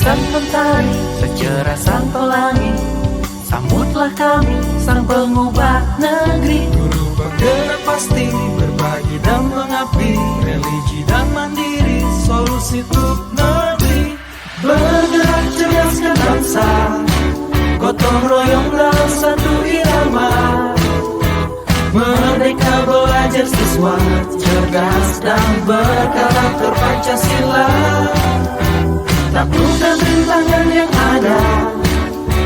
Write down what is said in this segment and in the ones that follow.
sang mentari, secerah sang pelangi, sambutlah kami, sang pengubah negeri. Guru penggerak pasti, berbagi dan mengabdi, religi dan mandiri, solusi untuk negeri. Bergerak cerdaskan bangsa, gotong royong dalam satu irama. Merdeka belajar siswa, cerdas dan berkarakter Pancasila. Taklukkan rintangan yang ada,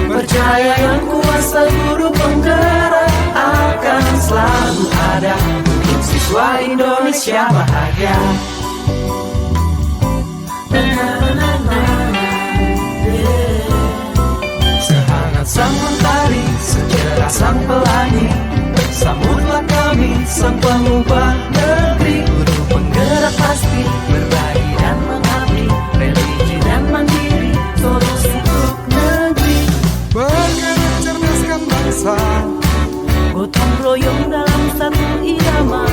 percaya yang kuasa guru penggerak akan selalu ada untuk siswa Indonesia bahagia. Sehangat sang mentari, secerah sang pelangi, sambutlah kami, sang pengubah negeri. Guru penggerak pasti, berbagi dan mengabdi, religi dan mandiri, solusi untuk negeri. Bergerak cerdaskan bangsa, Gotong royong dalam satu irama.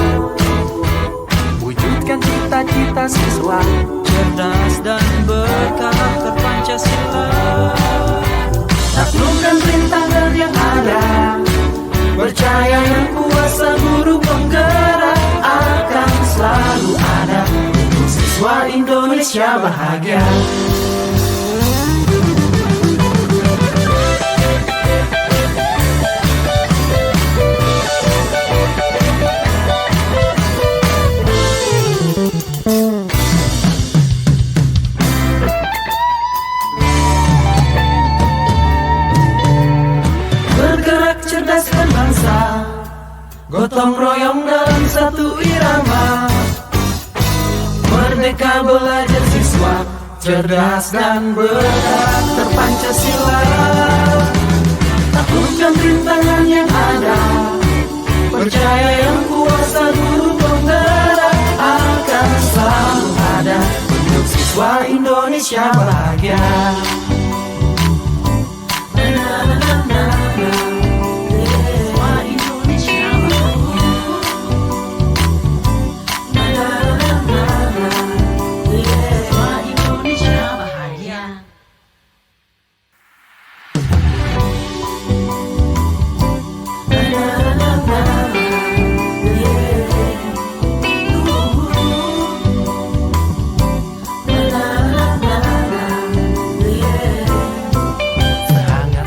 wujudkan cita-cita siswa, cerdas dan berkarakter Pancasila. Taklukkan rintangan yang ada, percaya yang kuasa guru penggerak akan selalu ada untuk siswa Indonesia bahagia. Bergerak cerdaskan bangsa, gotong royong dalam satu irama. Merdeka belajar siswa, cerdas dan berkarakter Pancasila. Taklukkan rintangan yang ada, percaya yang kuasa guru penggerak akan selalu ada untuk siswa Indonesia bahagia.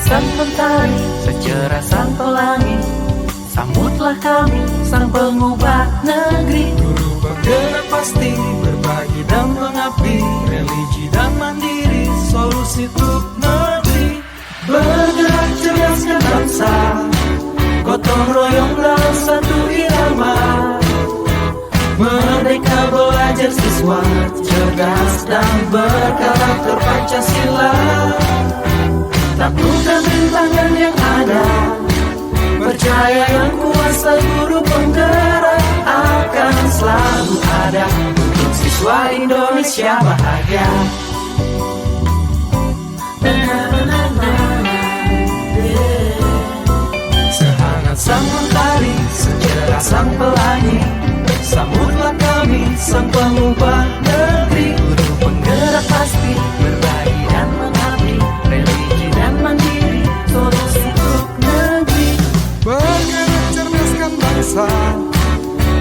Sang mentari, secerah sang pelangi, sambutlah kami, sang pengubah negeri. Guru penggerak pasti, berbagi dan mengabdi, religi dan mandiri, solusi untuk negeri. Bergerak cerdaskan bangsa, gotong royong dalam satu irama. Merdeka belajar siswa, cerdas dan berkarakter Pancasila. Taklukkan rintangan yang ada, percaya yang kuasa guru penggerak akan selalu ada untuk siswa Indonesia bahagia. Sehangat sang mentari, secerah sang pelangi, sambutlah kami, sang pengubah negeri. Guru penggerak pasti, berbagi dan mengabdi, religi dan mandiri, solusi untuk negeri. Bergerak cerdaskan bangsa,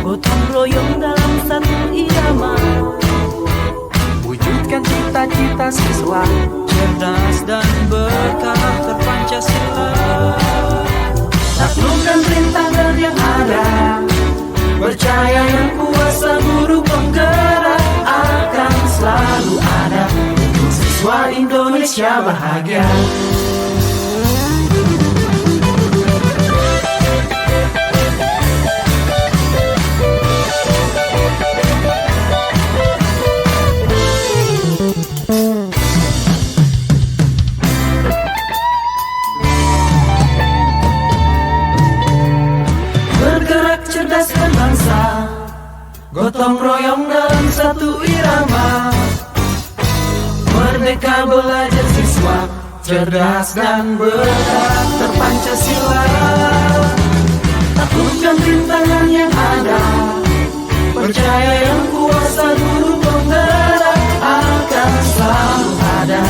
Gotong royong dalam satu irama. wujudkan cita-cita siswa, cerdas dan berkarakter Pancasila. Taklukkan rintangan yang ada, percaya yang kuasa guru penggerak akan selalu ada untuk siswa Indonesia bahagia. Bergerak cerdaskan bangsa, gotong royong dalam satu irama. Merdeka belajar siswa, cerdas dan berkarakter Pancasila. Taklukkan rintangan yang ada, percaya yang kuasa guru penggerak akan selalu ada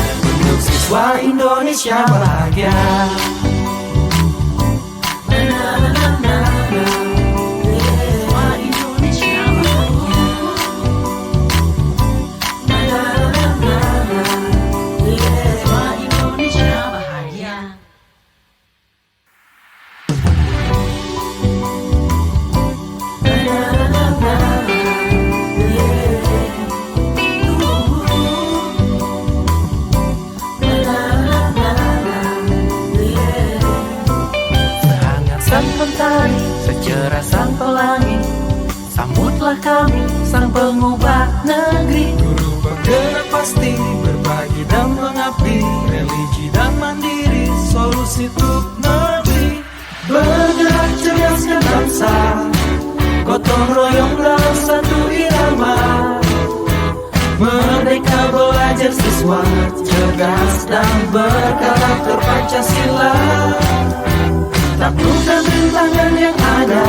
siswa Indonesia bahagia. Sang mentari, secerah sang pelangi, sambutlah kami, sang pengubah negeri. Guru bergerak pasti, berbagi dan mengabdi, religi dan mandiri, solusi untuk negeri. Bergerak cerdaskan bangsa, gotong royong dalam satu irama. Merdeka belajar siswa, cerdas dan berkarakter Pancasila. Taklukkan rintangan yang ada,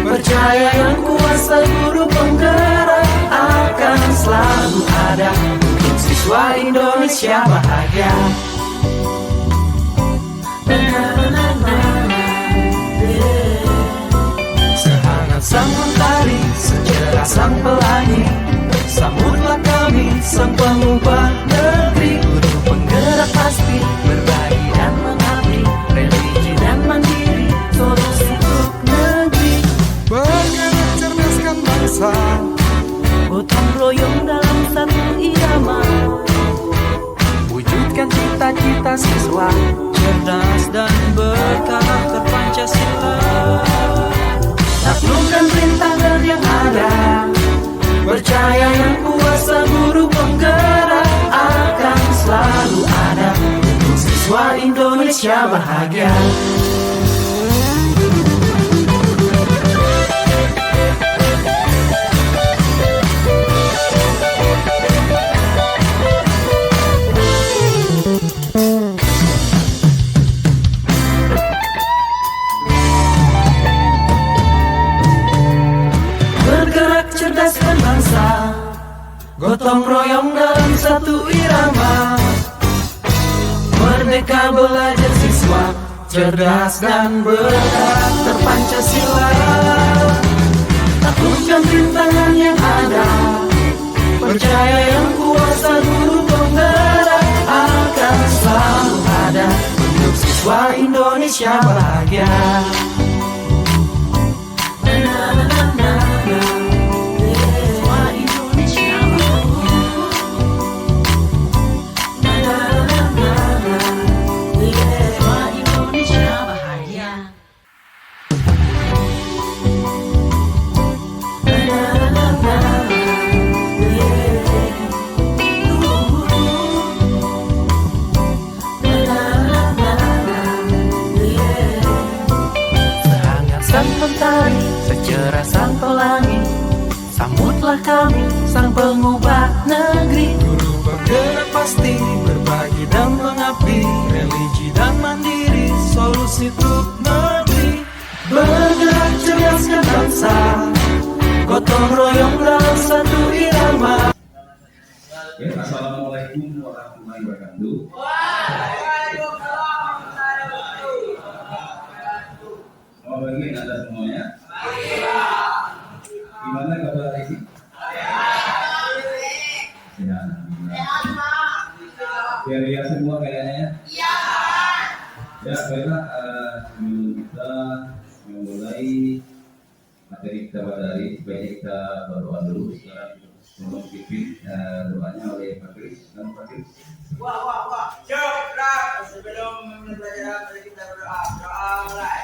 percaya yang kuasa guru penggerak akan selalu ada untuk siswa Indonesia bahagia. Sehangat sang mentari, secerah sang pelangi, sambutlah kami, sang pengubah negeri. Guru penggerak pasti, berbagi dan mengabdi, religi dan mandiri, solusi untuk negeri. Bergerak cerdaskan bangsa, Gotong royong dalam satu irama. wujudkan cita-cita siswa, cerdas dan berkarakter Pancasila. Taklukkan rintangan yang ada, percaya yang kuasa guru penggerak akan selalu ada untuk siswa Indonesia bahagia. Bergerak cerdaskan bangsa, gotong royong dalam satu irama. Merdeka belajar siswa, cerdas dan berkarakter Pancasila. Taklukkan rintangan yang ada, percaya yang kuasa guru penggerak akan selalu ada untuk siswa Indonesia bahagia. Sang mentari, secerah sang pelangi, sambutlah kami, sang pengubah negeri. Guru bergerak pasti, berbagi dan mengabdi, religi dan mandiri, solusi untuk negeri. Bergerak cerdaskan bangsa, gotong royong dalam satu irama. Oke, Assalamualaikum warahmatullahi wabarakatuh. Selamat pagi Anda semuanya. Gimana kabar hari ini? Sehat. Sehat semua kayaknya ya. Ya, baiklah. Sebelum kita memulai materi kita pada hari ini, sebaiknya kita berdoa dulu. Sekarang sebelum pimpin doanya oleh Pak Kris dan Pak Kris. Syukur sebelum memulai pelajaran mari kita berdoa. Doa mulai.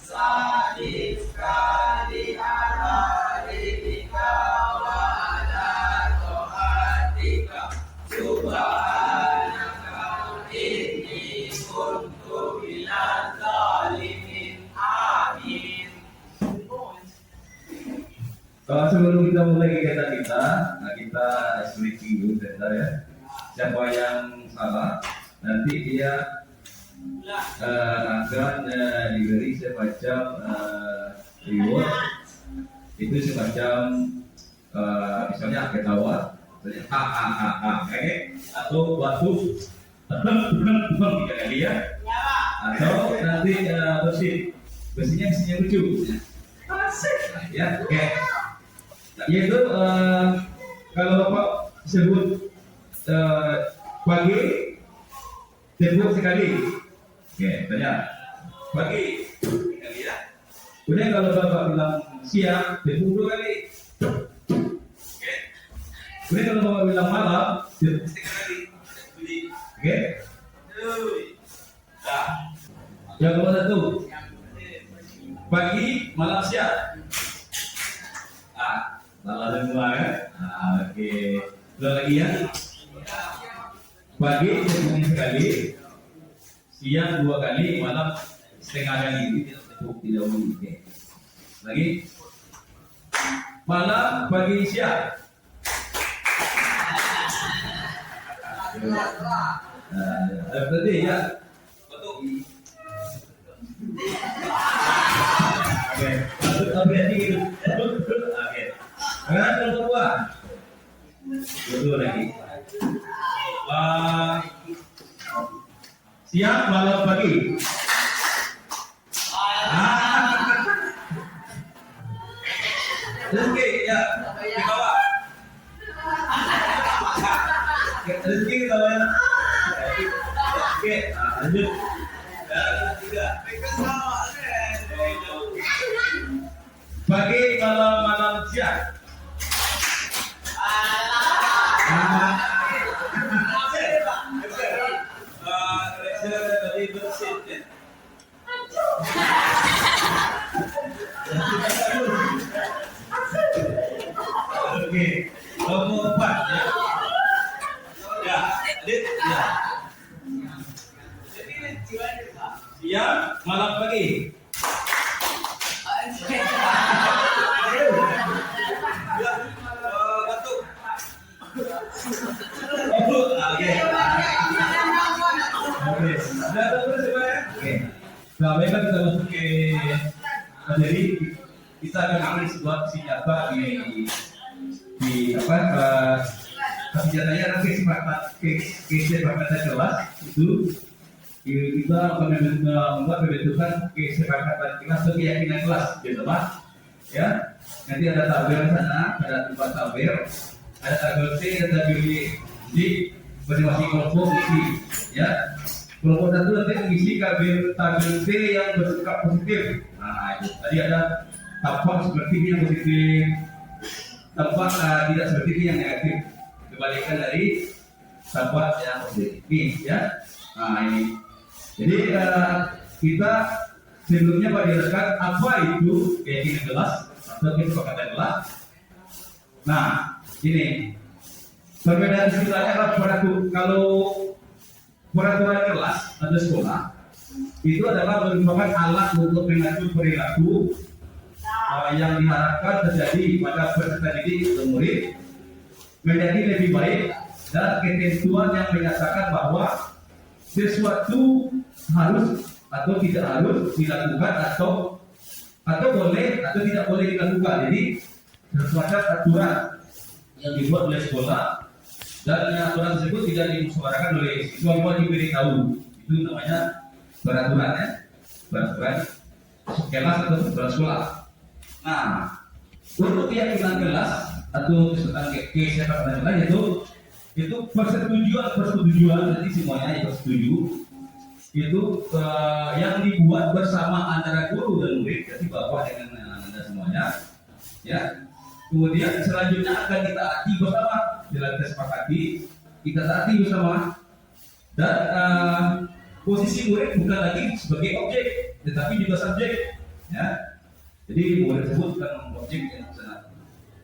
Sa Sebelum kita mulai kegiatan kita, nah kita explicating dulu sebentar ya. Siapa yang salah, nanti dia akan diberi semacam reward. Itu semacam misalnya ketawa, misalnya oke, atau waktu tiga kali ya, atau nanti bersihnya lucu, ya, oke. Yaitu kalau Bapak sebut pagi, sebut sekali, oke, tanya pagi sekali ya. Kemudian kalau Bapak bilang siang, sebut 2 kali. Oke. Kemudian kalau Bapak bilang malam, sebut 3 kali. Oke. Nah, yang kedua satu. Pagi, malam, siang. Salah semua kan? Oke. Ulang lagi ya. Pagi sebut sekali, siang 2 kali, malam setengah kali. Tidak mungkin. Lagi. Malam, pagi, siang. Berarti ya. Betul. Oke. Berarti gitu. Oke. Sekarang yang kedua. Betul lagi. Siang, malam, pagi. Rezeki ya di bawah. Rezeki di bawah. Oke, lanjut. Dan 3. Pagi, malam, malam, siang. Oke, nomor 4 ya. Ya, ya. Siang, malam, pagi. Batuk. Oke. Sudah terus ya. Oke. Nah, baiklah kita masuk ke materi. Kita akan ambil sebuah senjata di senjatanya adalah kesepakatan kelas itu. Kita akan membuat pembentukan kesepakatan kelas atau keyakinan kelas, teman-teman. Ya, nanti ada tabel sana, ada 4 tabel, ada tabel C, ada tabel D, masing-masing kelompok isi. Ya, kelompok 1 nanti mengisi tabel C yang bersikap positif. Nah, itu tadi ada tampak seperti ini yang positif, tampak tidak seperti ini yang negatif. Kebalikan dari tampak yang positif. Ini, ya. Nah, ini. Jadi kita sebelumnya berdasarkan apa itu keyakinan kelas atau kesepakatan kelas. Nah, ini perbedaan istilahnya adalah kalau peraturan kelas atau sekolah itu adalah merupakan alat untuk mengatur perilaku yang diharapkan terjadi pada peserta didik atau murid menjadi lebih baik dan ketentuan yang menyatakan bahwa sesuatu harus atau tidak harus dilakukan atau boleh atau tidak boleh dilakukan. Jadi semacam aturan yang dibuat oleh sekolah dan aturan tersebut tidak dimusawarahkan oleh siswa, cuma diberitahu. Itu namanya peraturan ya, peraturan kelas atau peraturan sekolah. Nah, untuk keyakinan kelas atau kesepakatan kelas itu persetujuan nanti semuanya yang bersetuju itu yang dibuat bersama antara guru dan murid, jadi bapak dengan anda semuanya, ya. Kemudian selanjutnya akan kita taati bersama, bila kita sepakati kita taati bersama, dan posisi murid bukan lagi sebagai objek, tetapi juga subjek, ya. Jadi murid tersebut bukan objek yang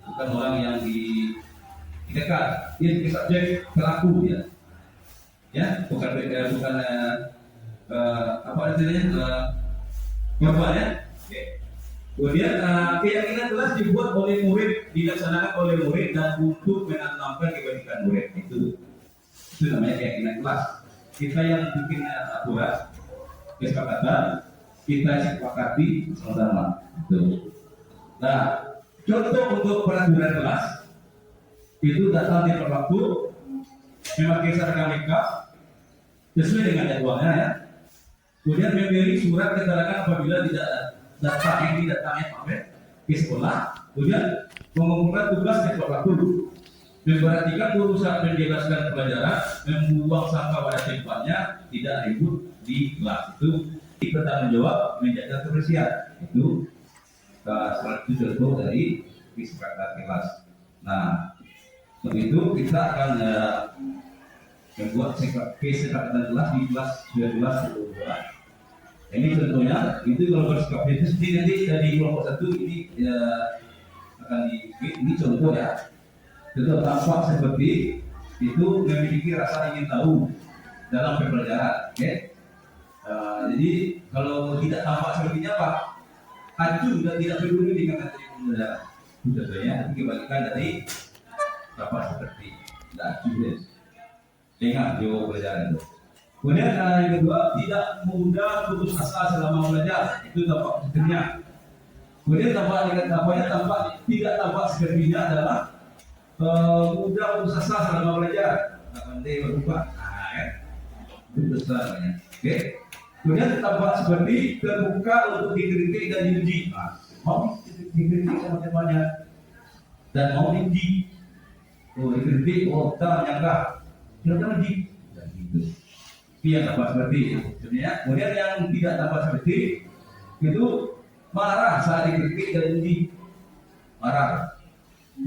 bukan orang yang dekat, dia sebagai subjek pelaku dia, ya, bukan apa artinya korban ya. Oke. Kemudian keyakinan kelas dibuat oleh murid, dilaksanakan oleh murid dan untuk menanamkan kebaikan murid. Itu namanya keyakinan kelas. Kita yang bikin aturan, kesepakatan, kita sepakati sama-sama. Itu. Nah, contoh untuk peraturan kelas itu datang di waktu, memakai seragam lengkap sesuai dengan jadwalnya ya. Kemudian memberi surat keterangan apabila tidak datangnya pamit ke sekolah. Kemudian mengumpulkan tugas tepat waktu, memperhatikan urusan menjelaskan pelajaran, membuang sampah pada tempatnya, tidak ribut di kelas. Itu bertanggung jawab menjaga kebersihan. Itu salah satu contoh dari kesepakatan kelas. Nah, untuk itu kita akan membuat kesepakatan kelas di kelas 12. Ini contohnya, itu kalau bersikap itu nanti dari kelompok 1 ini akan ini contoh ya. Contoh tampak seperti itu memiliki rasa ingin tahu dalam pembelajaran. Okay? Jadi kalau tidak tampak sepertinya apa? Acuh dan tidak peduli dengan materi pembelajaran. Contohnya nanti kebalikan dari tampak seperti tidak acuh dengan jauh pelajaran itu. Kemudian yang kedua, tidak mudah putus asa selama belajar. Itu tampak sepertinya. Kemudian tampak tidak tampak sepertinya adalah mudah putus asa selama belajar. Pandai berubah. Itu besar banyak. Oke. Kemudian tampak seperti terbuka untuk dikritik dan diuji. Mau dikritik sama temannya dan mau diuji. Oh dikritik, tak menyangka. Silakan uji. Dan gitu. Yang tampak seperti itu. Kemudian yang tidak tampak seperti itu marah saat dikritik dan uji. Marah.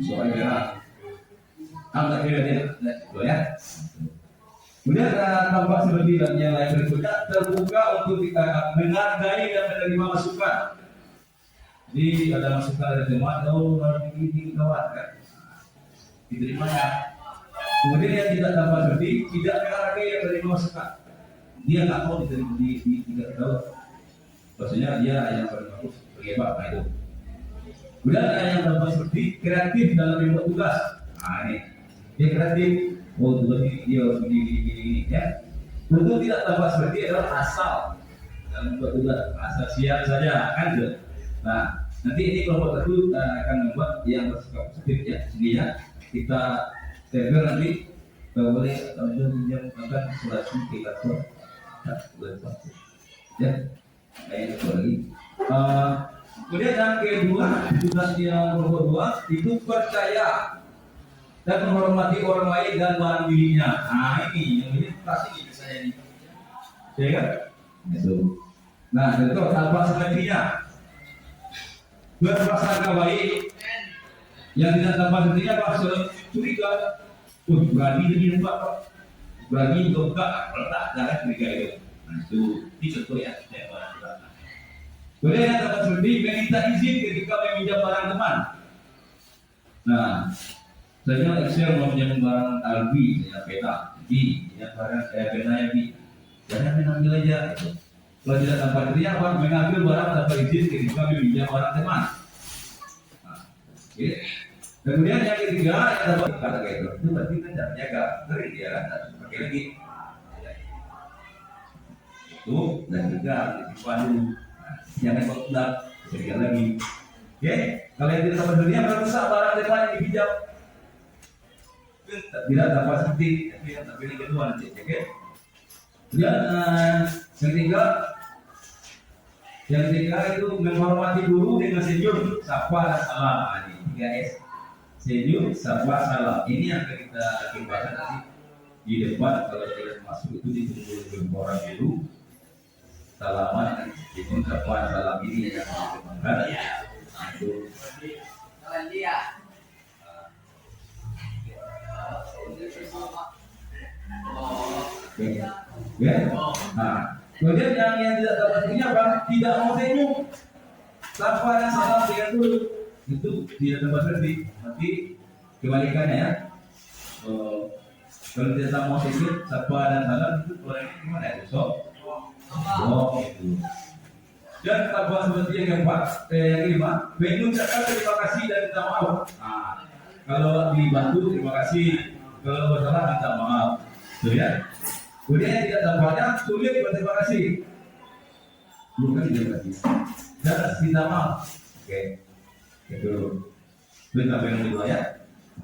Soalnya anggap dia ya. Kemudian tampak seperti yang lain berikutnya, terbuka untuk menghargai dan menerima masukan. Jadi ada masukan dari teman, harus ini kawan kan, diterimanya. Kemudian yang tidak tampak seperti tidak menghargai yang menerima masukan. Dia nggak mau diterima, tidak tahu. Maksudnya dia yang paling bagus bagaimana itu. Kemudian yang tampak seperti kreatif dalam membuat tugas. Nah ini dia kreatif. Oh tugas ini dia harus begini ya. Tentu tidak tampak seperti adalah asal dalam membuat tugas, asal siap saja kan gitu. Nah nanti ini kelompok satu akan membuat yang bersikap positif ya. Sehingga kita server nanti kalau boleh menjamkan isolasi kita tuh ya. Kayak itu lagi. Kemudian yang kedua, tugas yang kelompok 2 itu percaya dan menghormati orang lain dan barang dirinya. Nah ini yang ini pasti ini saya ini, ya kan? Itu. Nah itu tampak sepertinya berprasangka baik. Yang tidak tampak sepertinya apa? Curiga. Berani dengan Pak. Berani juga letak jangan curiga itu. Nah itu contoh ya. Kemudian yang tampak seperti meminta izin ketika meminjam barang teman. Nah saya Excel mau pinjam barang Albi, saya peta, ya barang pena ya Bi, jangan mengambil aja. Itu. Kalau tidak tanpa kerja apa mengambil barang tanpa izin ketika meminjam barang teman. Nah, okay. Kemudian yang ketiga yang dapat kata kayak itu berarti kan tidak jaga, ngeri dia kan, pakai lagi. Itu dan juga dipandu, jangan berpulang, kerja lagi. Oke, kalau yang tidak dapat kerja merusak barang teman yang dipinjam. Tidak dapat seperti tapi yang kedua nanti, oke? Kemudian yang ketiga itu menghormati guru dengan senyum, sapa dan salam. Ini 3S, senyum, sapa, salam. Ini yang kita bahas nanti di depan kalau kita masuk itu ditunggu orang dulu, salaman, itu sapa, salam ini yang kita itu. Ya. Nah, kemudian yang tidak dapat ini apa? Tidak mau senyum. Sapa dan salam dengan dulu. Itu tidak dapat seperti. Nanti kebalikannya ya. Kalau tidak mau senyum, sapa dan salam itu orangnya gimana itu? So, itu. Dan tambah seperti yang keempat, yang kelima, mengucapkan terima kasih dan minta maaf. Nah, kalau dibantu terima kasih, kalau bersalah minta maaf. Tuh ya. Kemudian yang tidak tambahnya sulit berterima kasih. Bukan terima kasih. Dan minta maaf. Oke. Itu bentar yang kedua ya.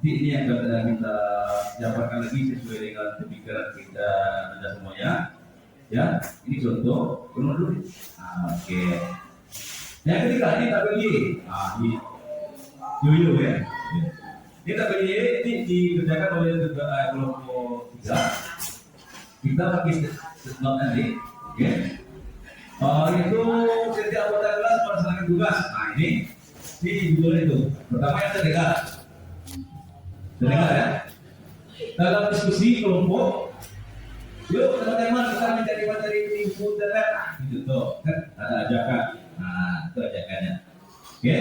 Jadi ini yang kita jabarkan lagi sesuai dengan pemikiran kita anda semuanya. Ya, ini contoh. Ulang dulu. Oke. Yang ketiga ini tabel Y. Ini yoyo ya. Ini tabel Y ini dikerjakan oleh kelompok 3. Kita pakai statement tadi. Oke. Itu setiap anggota kelas melaksanakan tugas. Nah ini judulnya itu. Pertama yang terdengar ya. Dalam diskusi kelompok, yuk teman-teman kita menjadi materi input dan gitu tuh kan ada ajakan. Nah itu ajakannya. Oke.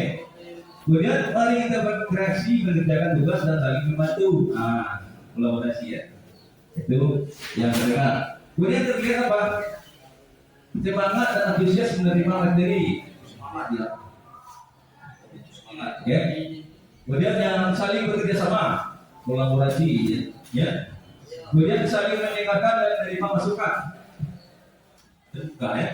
Kemudian mari kita berinteraksi mengerjakan tugas dan saling membantu. Nah kolaborasi ya. Itu yang terdengar. Kemudian terlihat apa? Semangat dan antusias menerima materi. Semangat ya. Ya. Kemudian yang saling bekerja sama, kolaborasi ya. Kemudian saling mendengarkan dan menerima masukan. Terbuka ya.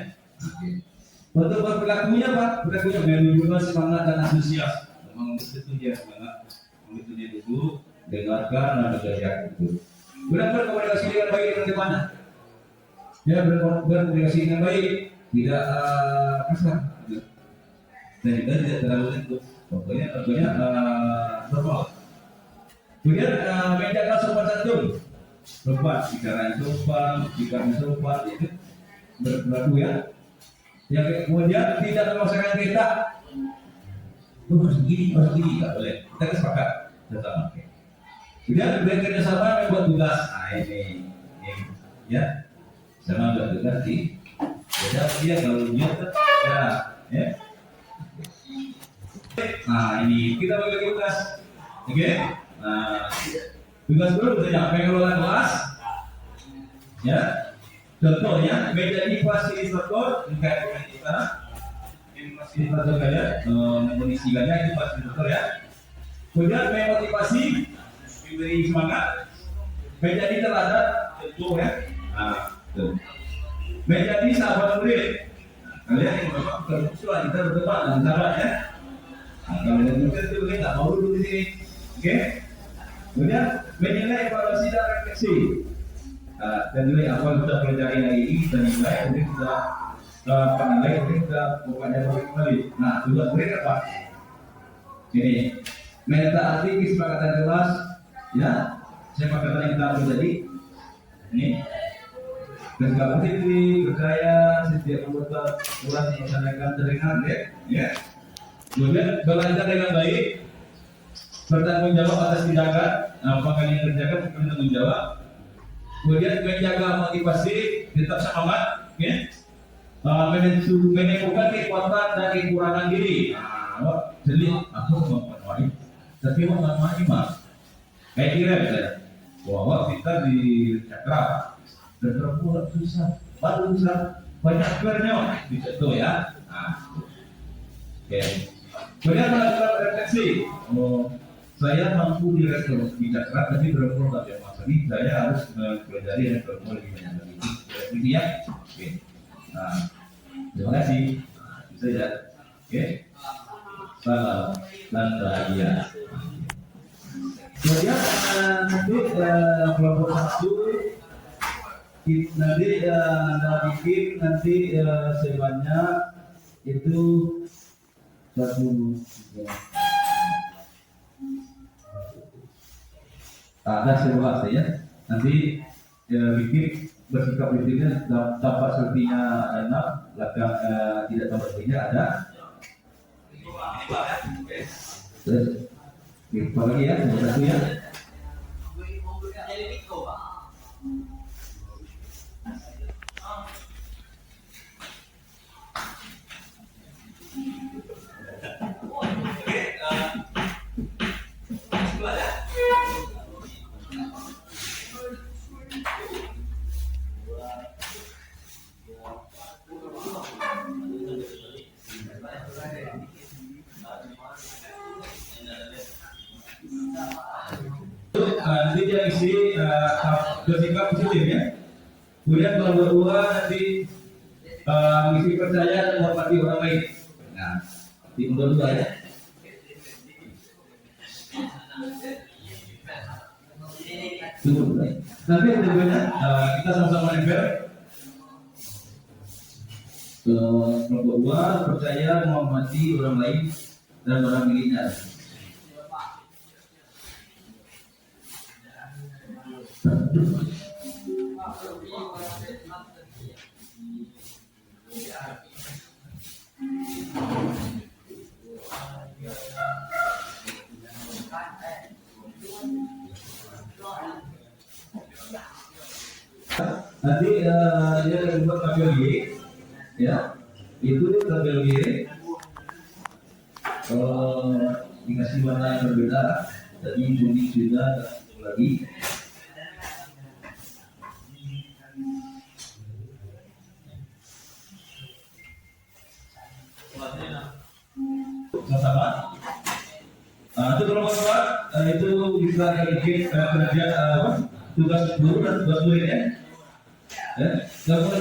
Untuk berlakunya Pak, berlakunya menunjukkan semangat dan antusias. Memang itu dia semangat. Itu dia dulu dengarkan dan bekerja itu. Kemudian berkomunikasi dengan baik dengan temannya. Ya berkomunikasi dengan baik, tidak kasar. Dan juga tidak terlalu tentu. Pokoknya normal. Kemudian menjaga sopan santun. Sopan, bicara sopan, bicara sopan itu berlaku ya. Yang kemudian tidak memaksakan kita. Harus begini, nggak boleh. Kita sepakat bersama. Kemudian bekerja sama membuat tugas. Nah ini ya, sama buat tugas sih. Beda dia kalau dia ya. Nah ini kita bagi tugas, oke? Nah tugas dulu saja mengelola kelas, ya. Contohnya menjadi fasilitator, kayak kita, fasilitator kalian, mengisikannya itu fasilitator ya. Kemudian memotivasi, memberi semangat, menjadi teladan, contoh ya. Nah, tuh. Menjadi sahabat murid. Kalian yang bapak terus kita berdebat dengan sahabat ya. Kalau mungkin itu boleh nggak mau dulu di sini, oke? Kemudian menilai evaluasi dan refleksi. Dan nilai apa yang kita pelajari hari ini kita nilai, kemudian kita penilai, kemudian kita pokoknya kembali. Nah, tugas mereka apa? Ini mentaati kesepakatan kelas, ya. Kesepakatan yang kita pelajari. Ini bersikap positif, percaya setiap anggota kelas melaksanakan terdengar, ya. Kemudian belajar dengan baik, bertanggung jawab atas tindakan apa yang kerjakan, bertanggung jawab. Kemudian menjaga motivasi, tetap semangat, ya. Menemukan kekuatan dan kekurangan diri. Jadi aku mau tapi mau mas. Kayak kira saya, bahwa kita di cakra dan terpuruk susah, baru susah, banyak kerja, bisa tuh ya. Oke. Kemudian melakukan refleksi. Saya mampu direspon di cakra, tapi berumur tak ada masalah. Saya harus mempelajari dan berumur lebih banyak lagi. Refleksi ya. Oke. Nah, terima kasih. Bisa ya. Oke. Salam dan bahagia. Kemudian untuk kelompok 1 nanti anda bikin nanti sebanyak itu 1 ada 11 ya. Nanti bikin bersikap politiknya dapat sepertinya ada 6, belakang tidak dapat sepertinya ada. Terus apa lagi ya? Satu ya. dia isi bersikap positif ya. Kemudian kalau berdua nanti mengisi percaya dan menghormati orang lain. Nah, di nomor 2 ya. Tunggu, nanti berikutnya kita sama-sama nempel. Nomor 2 percaya menghormati orang lain dan orang miliknya. Nanti dia buat tabel G, ya, itu tabel G. Kalau dikasih warna yang berbeda, tadi kuning sudah lagi. Sama-sama. Itu kalau itu bisa kerja tugas guru dan tugas murid ya. Kalau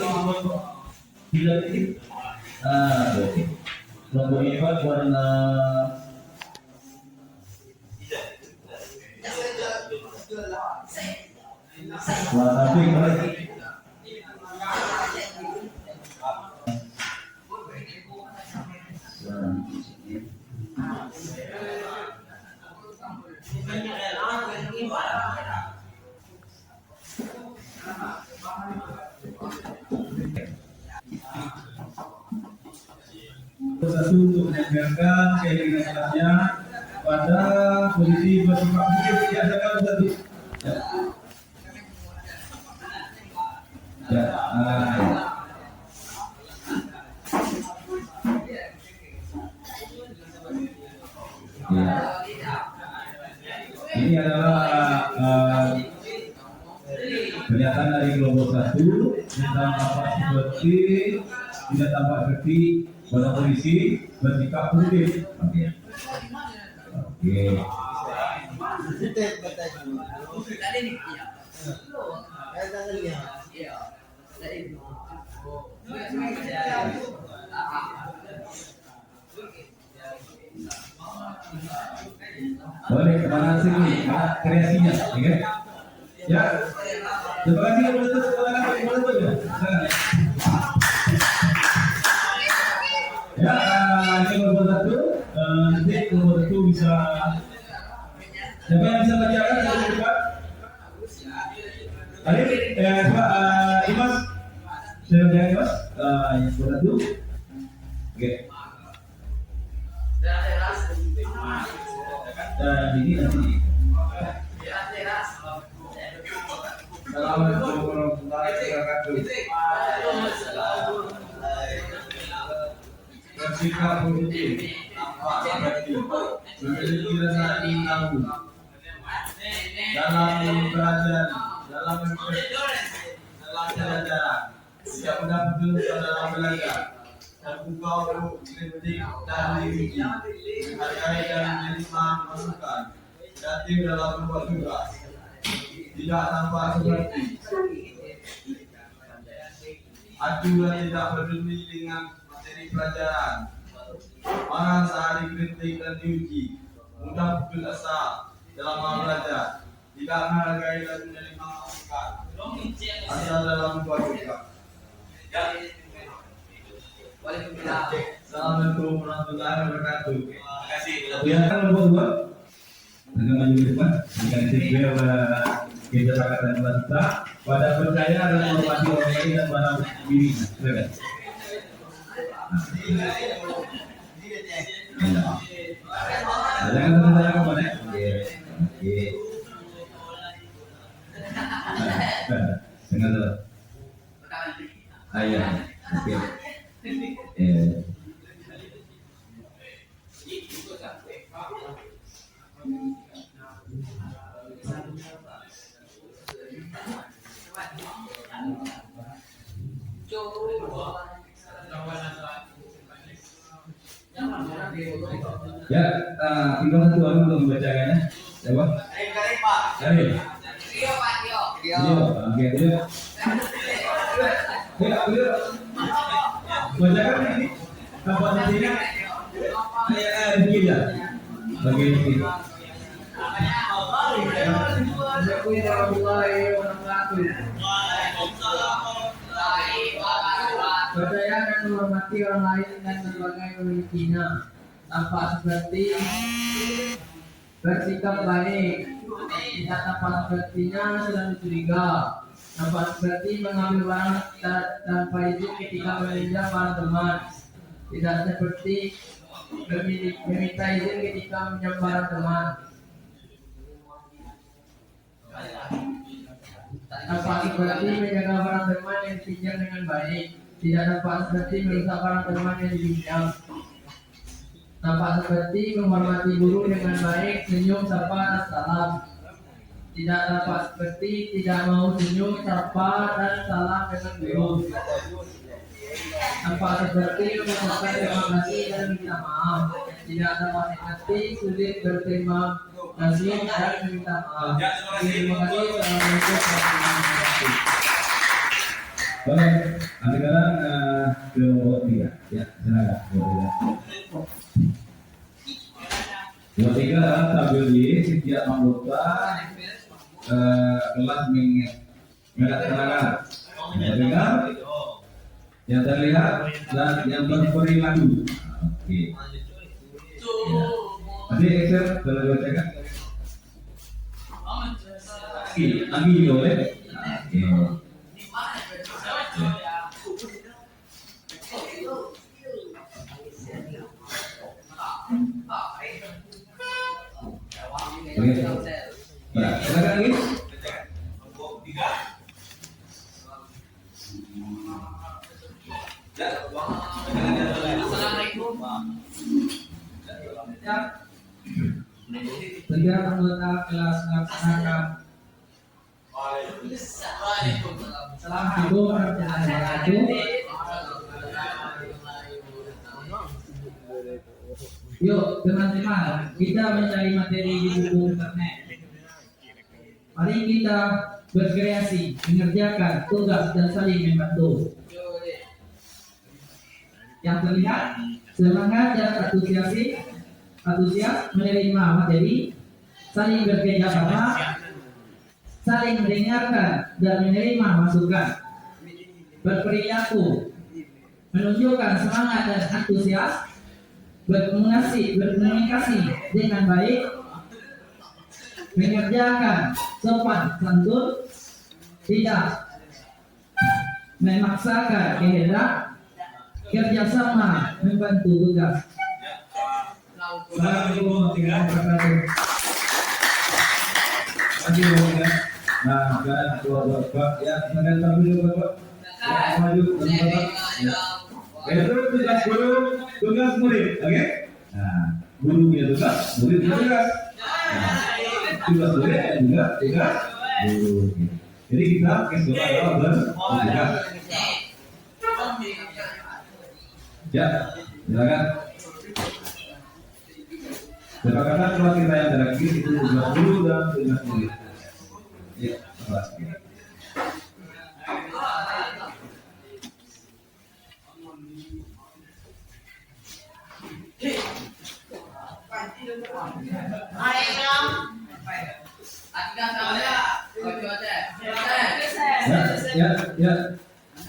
tidak ini, oke. Nomor 4 warna pink lagi. Satu untuk menempelkan keinginan kelasnya pada posisi bersifat positif diadakan satu. Ya. Ini adalah pernyataan dari kelompok 1 tentang apa seperti tidak tampak seperti pada kondisi bersikap positif. Oke. Boleh kemana sini? Kreasinya, oke? Ya. Terima kasih yang menutup ya. Ya, ini nomor 1. Nanti nomor 1 bisa. Siapa yang bisa bacakan dari depan? Alif, Imas. Saya bacakan Imas. Yang nomor 1. Oke. Dan ini nanti. Assalamualaikum warahmatullahi wabarakatuh. Bersikap positif, memiliki rasa ingin tahu dalam belajar, dalam pelajaran, tidak mudah betul dalam belajar, terbuka untuk kritik dan diuji, menghargai dan menerima masukan, kreatif dalam membuat tugas, tidak nampak seperti acuh dan tidak peduli dengan materi pelajaran, marah saat dikritik dan diuji, mudah putus asa dalam belajar, tidak menghargai dan menerima masukan, asal dalam membuat tugas. Assalamualaikum warahmatullahi wabarakatuh. Terima kasih. Yang nomor 2 dengan maju ke depan dengan segera kita akan kita pada percaya dan menghormati orang lain dan pada diri. Silakan. Jangan saya kemana? Oke. Dengar dulu. Ayah. Oke. Ya, tinggal satu orang untuk membacakannya. Ya, Pak. Dari. Oke, ya. Ya, bacakan ini. Apa nantinya? Begini ya. Begini. Percaya dan menghormati orang lain dan sebagai pemimpinnya, tanpa seperti bersikap baik, tidak tanpa sepertinya sedang curiga, tanpa seperti mengambil barang tanpa izin ketika meminjam barang teman, tidak seperti meminta izin ketika meminjam barang teman, tanpa seperti menjaga barang teman yang dipinjam dengan baik, tidak tanpa seperti merusak barang teman yang dipinjam, tanpa seperti menghormati guru dengan baik, senyum, sapa, dan salam, tidak tanpa seperti tidak mau senyum, sapa, dan salam dengan guru, tanpa seperti mengucapkan terima kasih dan minta maaf, tidak tanpa seperti sulit berterima kasih dan minta maaf. Terima kasih. Assalamualaikum warahmatullahi wabarakatuh. Baik, nanti sekarang ke nomor 3. Ya, silakan. Nomor 3 sambil di setiap anggota kelas melaksanakan dengar yang terlihat dan yang berperilaku. Oke. Ya. Nanti Excel kalau dibacakan. Lagi boleh. Oke. Oke. Nah, silakan lagi. Tiga anggota kelas melaksanakan. Assalamualaikum warahmatullahi wabarakatuh. Yuk teman-teman, kita mencari materi di buku internet. Mari kita berkreasi, mengerjakan tugas dan saling membantu. Yang terlihat semangat dan antusias menerima materi, saling bekerja sama, saling mendengarkan dan menerima masukan, berperilaku, menunjukkan semangat dan antusias, berkomunikasi dengan baik, mengerjakan sopan santun, tidak memaksakan kehendak, kerjasama membantu tugas. Assalamualaikum warahmatullahi wabarakatuh. Lanjut. Nah, sekarang Bapak ya, silakan tampil dulu Bapak. Ya, maju Bapak. Ya. Itu tugas guru, tugas murid, oke? Nah, guru punya tugas, murid punya tugas. Nah, tugas murid dan juga tugas guru. Jadi kita kesulitan adalah bertugas. Ya, silakan. Kesepakatan kelas kita yang terakhir itu tugas guru dan tugas murid. Ya, kelas.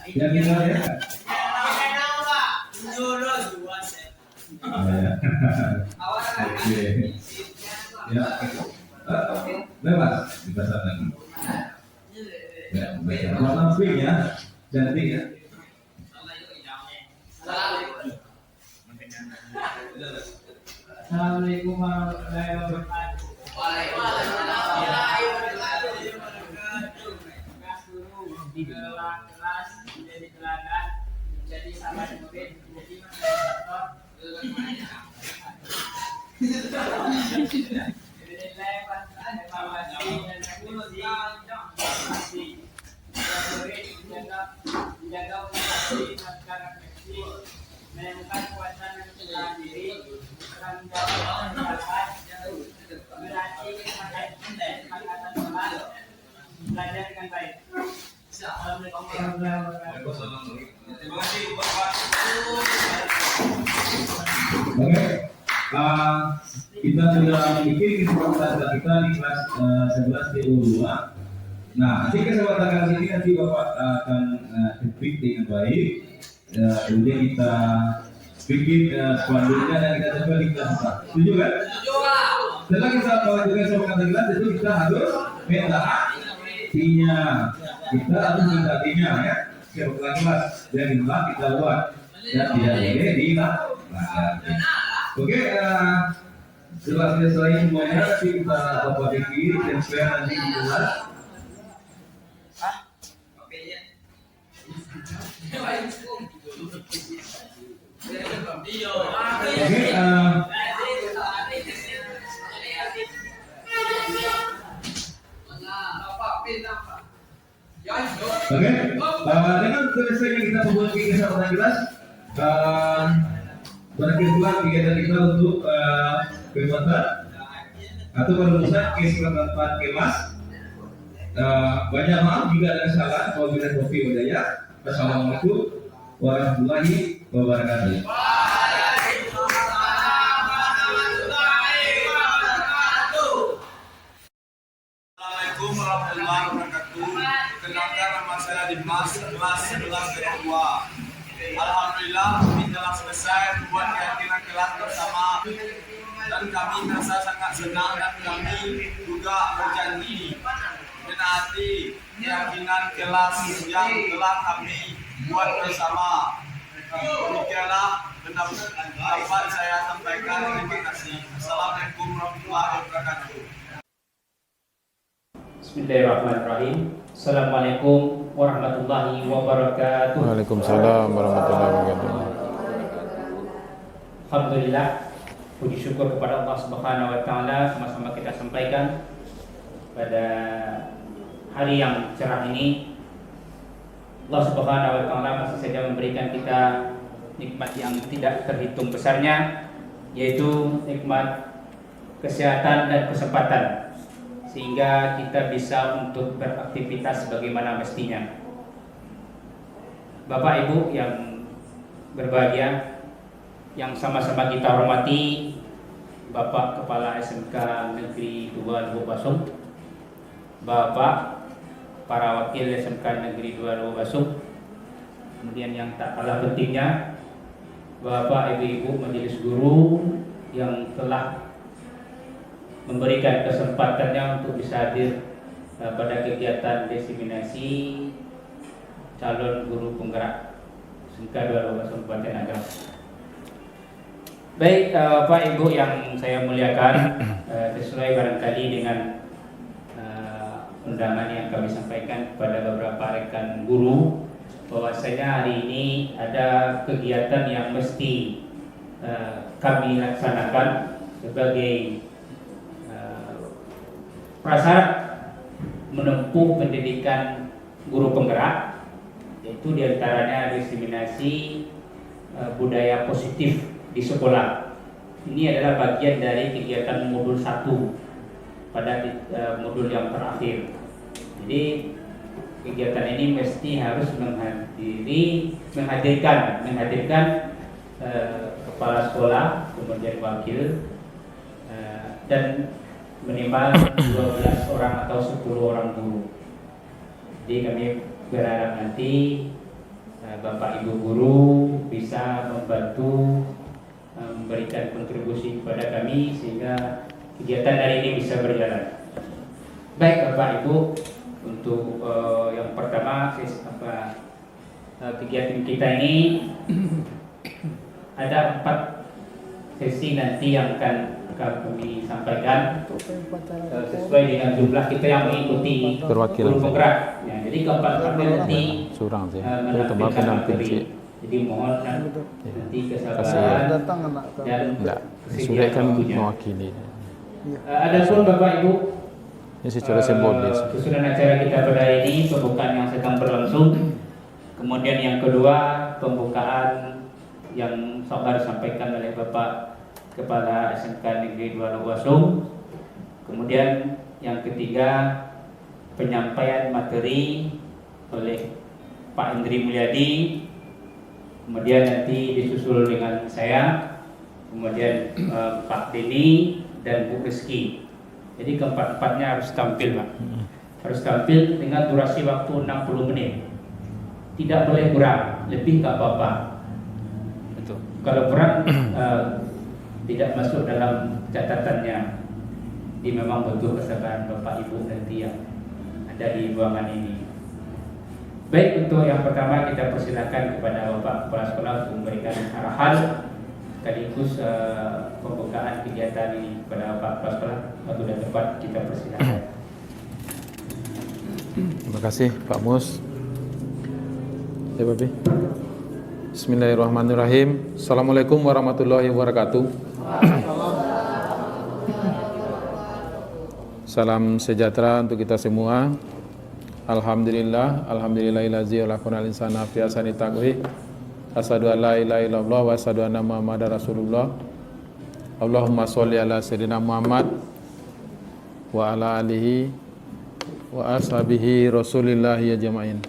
Ya kita ya. Oke. Ya. Bebas kita saat lagi. Ya, baik. Warna pink ya, cantik ya. Assalamualaikum warahmatullahi wabarakatuh. Kelas menjadi teladan, menjadi sahabat murid, menjadi motivator, nilai evaluasi dan evaluasi, menjaga motivasi dan refleksi, menemukan kuatan dan kecintaan diri, bertanggung jawab dan berlatih, melatih kesepakatan sholat, belajar dengan baik. Assalamualaikum. Terima kasih Bapak. Oke, kita sudah memiliki kesempatan kita di kelas 11 TU2. Nah, nanti kesempatan kali ini nanti Bapak akan speak dengan baik. Kemudian kita bikin spanduknya dan kita coba di kelas 4. Setuju kan? Setelah kita melakukan kesempatan kelas itu kita harus minta hatinya. Kita harus minta hatinya ya. Kesempatan kelas dan kita buat dan tidak boleh dilanggar. Oke, setelah selesai semuanya nanti kita Bapak bikin dan supaya nanti di kelas. Oke, dengan selesainya kita membuat kesempatan kelas, berakhir pula kegiatan kita untuk kesempatan atau perumusan kesempatan kelas. Banyak maaf jika ada kesalahan. Wabillahi taufiq wal hidayah. Assalamualaikum warahmatullahi wabarakatuh. Assalamualaikum warahmatullahi wabarakatuh. Kenalkan nama saya Dimas, kelas 11 kedua. Alhamdulillah kami telah selesai membuat keyakinan kelas bersama dan kami merasa sangat senang dan kami juga berjanji menaati keyakinan kelas yang telah kami buat bersama. Demikianlah dapat saya sampaikan. Terima kasih. Assalamualaikum warahmatullahi wabarakatuh. Bismillahirrahmanirrahim. Assalamualaikum warahmatullahi wabarakatuh. Waalaikumsalam warahmatullahi wabarakatuh. Alhamdulillah, puji syukur kepada Allah Subhanahu wa taala sama-sama kita sampaikan pada hari yang cerah ini. Allah Subhanahu wa taala masih saja memberikan kita nikmat yang tidak terhitung besarnya, yaitu nikmat kesehatan dan kesempatan, sehingga kita bisa untuk beraktivitas sebagaimana mestinya. Bapak Ibu yang berbahagia, yang sama-sama kita hormati, Bapak Kepala SMK Negeri 2 Lubasung, Bapak para wakil SMK Negeri 2 Lubasung, kemudian yang tak kalah pentingnya Bapak Ibu-ibu majelis guru yang telah memberikan kesempatannya untuk bisa hadir pada kegiatan diseminasi calon guru penggerak SMK 2 Lubasung Kabupaten Agam. Baik, Bapak Ibu yang saya muliakan, sesuai barangkali dengan undangan yang kami sampaikan kepada beberapa rekan guru, bahwasanya hari ini ada kegiatan yang mesti kami laksanakan sebagai prasyarat menempuh pendidikan guru penggerak, yaitu diantaranya diseminasi budaya positif di sekolah. Ini adalah bagian dari kegiatan modul 1 pada modul yang terakhir. Jadi kegiatan ini mesti harus menghadirkan kepala sekolah, kemudian wakil, dan minimal 12 orang atau 10 orang guru. Jadi kami berharap nanti Bapak Ibu guru bisa membantu memberikan kontribusi kepada kami sehingga kegiatan hari ini bisa berjalan. Baik Bapak Ibu, untuk yang pertama kegiatan kita ini ada 4 sesi nanti yang akan kami sampaikan sesuai dengan jumlah kita yang mengikuti guru penggerak. Ya, jadi keempat-empatnya nanti menampilkan materi. Jadi mohon nanti kesabaran dan sudah kan mewakili. Ada pun Bapak Ibu, ini secara simbolis. kesudahan acara kita pada hari ini pembukaan yang sedang berlangsung. Kemudian yang kedua pembukaan yang sabar disampaikan oleh Bapak Kepala SMK Negeri 2 Lubasung. Kemudian yang ketiga penyampaian materi oleh Pak Indri Mulyadi, kemudian nanti disusul dengan saya, kemudian Pak Denny dan Bu Rizky. Jadi keempat-empatnya harus tampil, Pak. Harus tampil dengan durasi waktu 60 menit. Tidak boleh kurang, lebih nggak apa-apa. Kalau kurang tidak masuk dalam catatannya. Ini memang butuh kesabaran Bapak Ibu nanti yang ada di ruangan ini. Baik, untuk yang pertama kita persilakan kepada Bapak Kepala Sekolah untuk memberikan arahan sekaligus pembukaan kegiatan ini kepada Bapak Kepala Sekolah. Waktu dan tempat kita persilakan. Terima kasih Pak Mus. Ya Babi. Bismillahirrahmanirrahim. Assalamualaikum warahmatullahi wabarakatuh. Salam sejahtera untuk kita semua. Alhamdulillah, alhamdulillahillazi khalaqal insana fi ahsani taqwim. Asyhadu an la ilaha illallah wa asyhadu anna Muhammadar Rasulullah. Allahumma sholli ala sayyidina Muhammad wa ala alihi wa ashabihi Rasulillahi ajmain.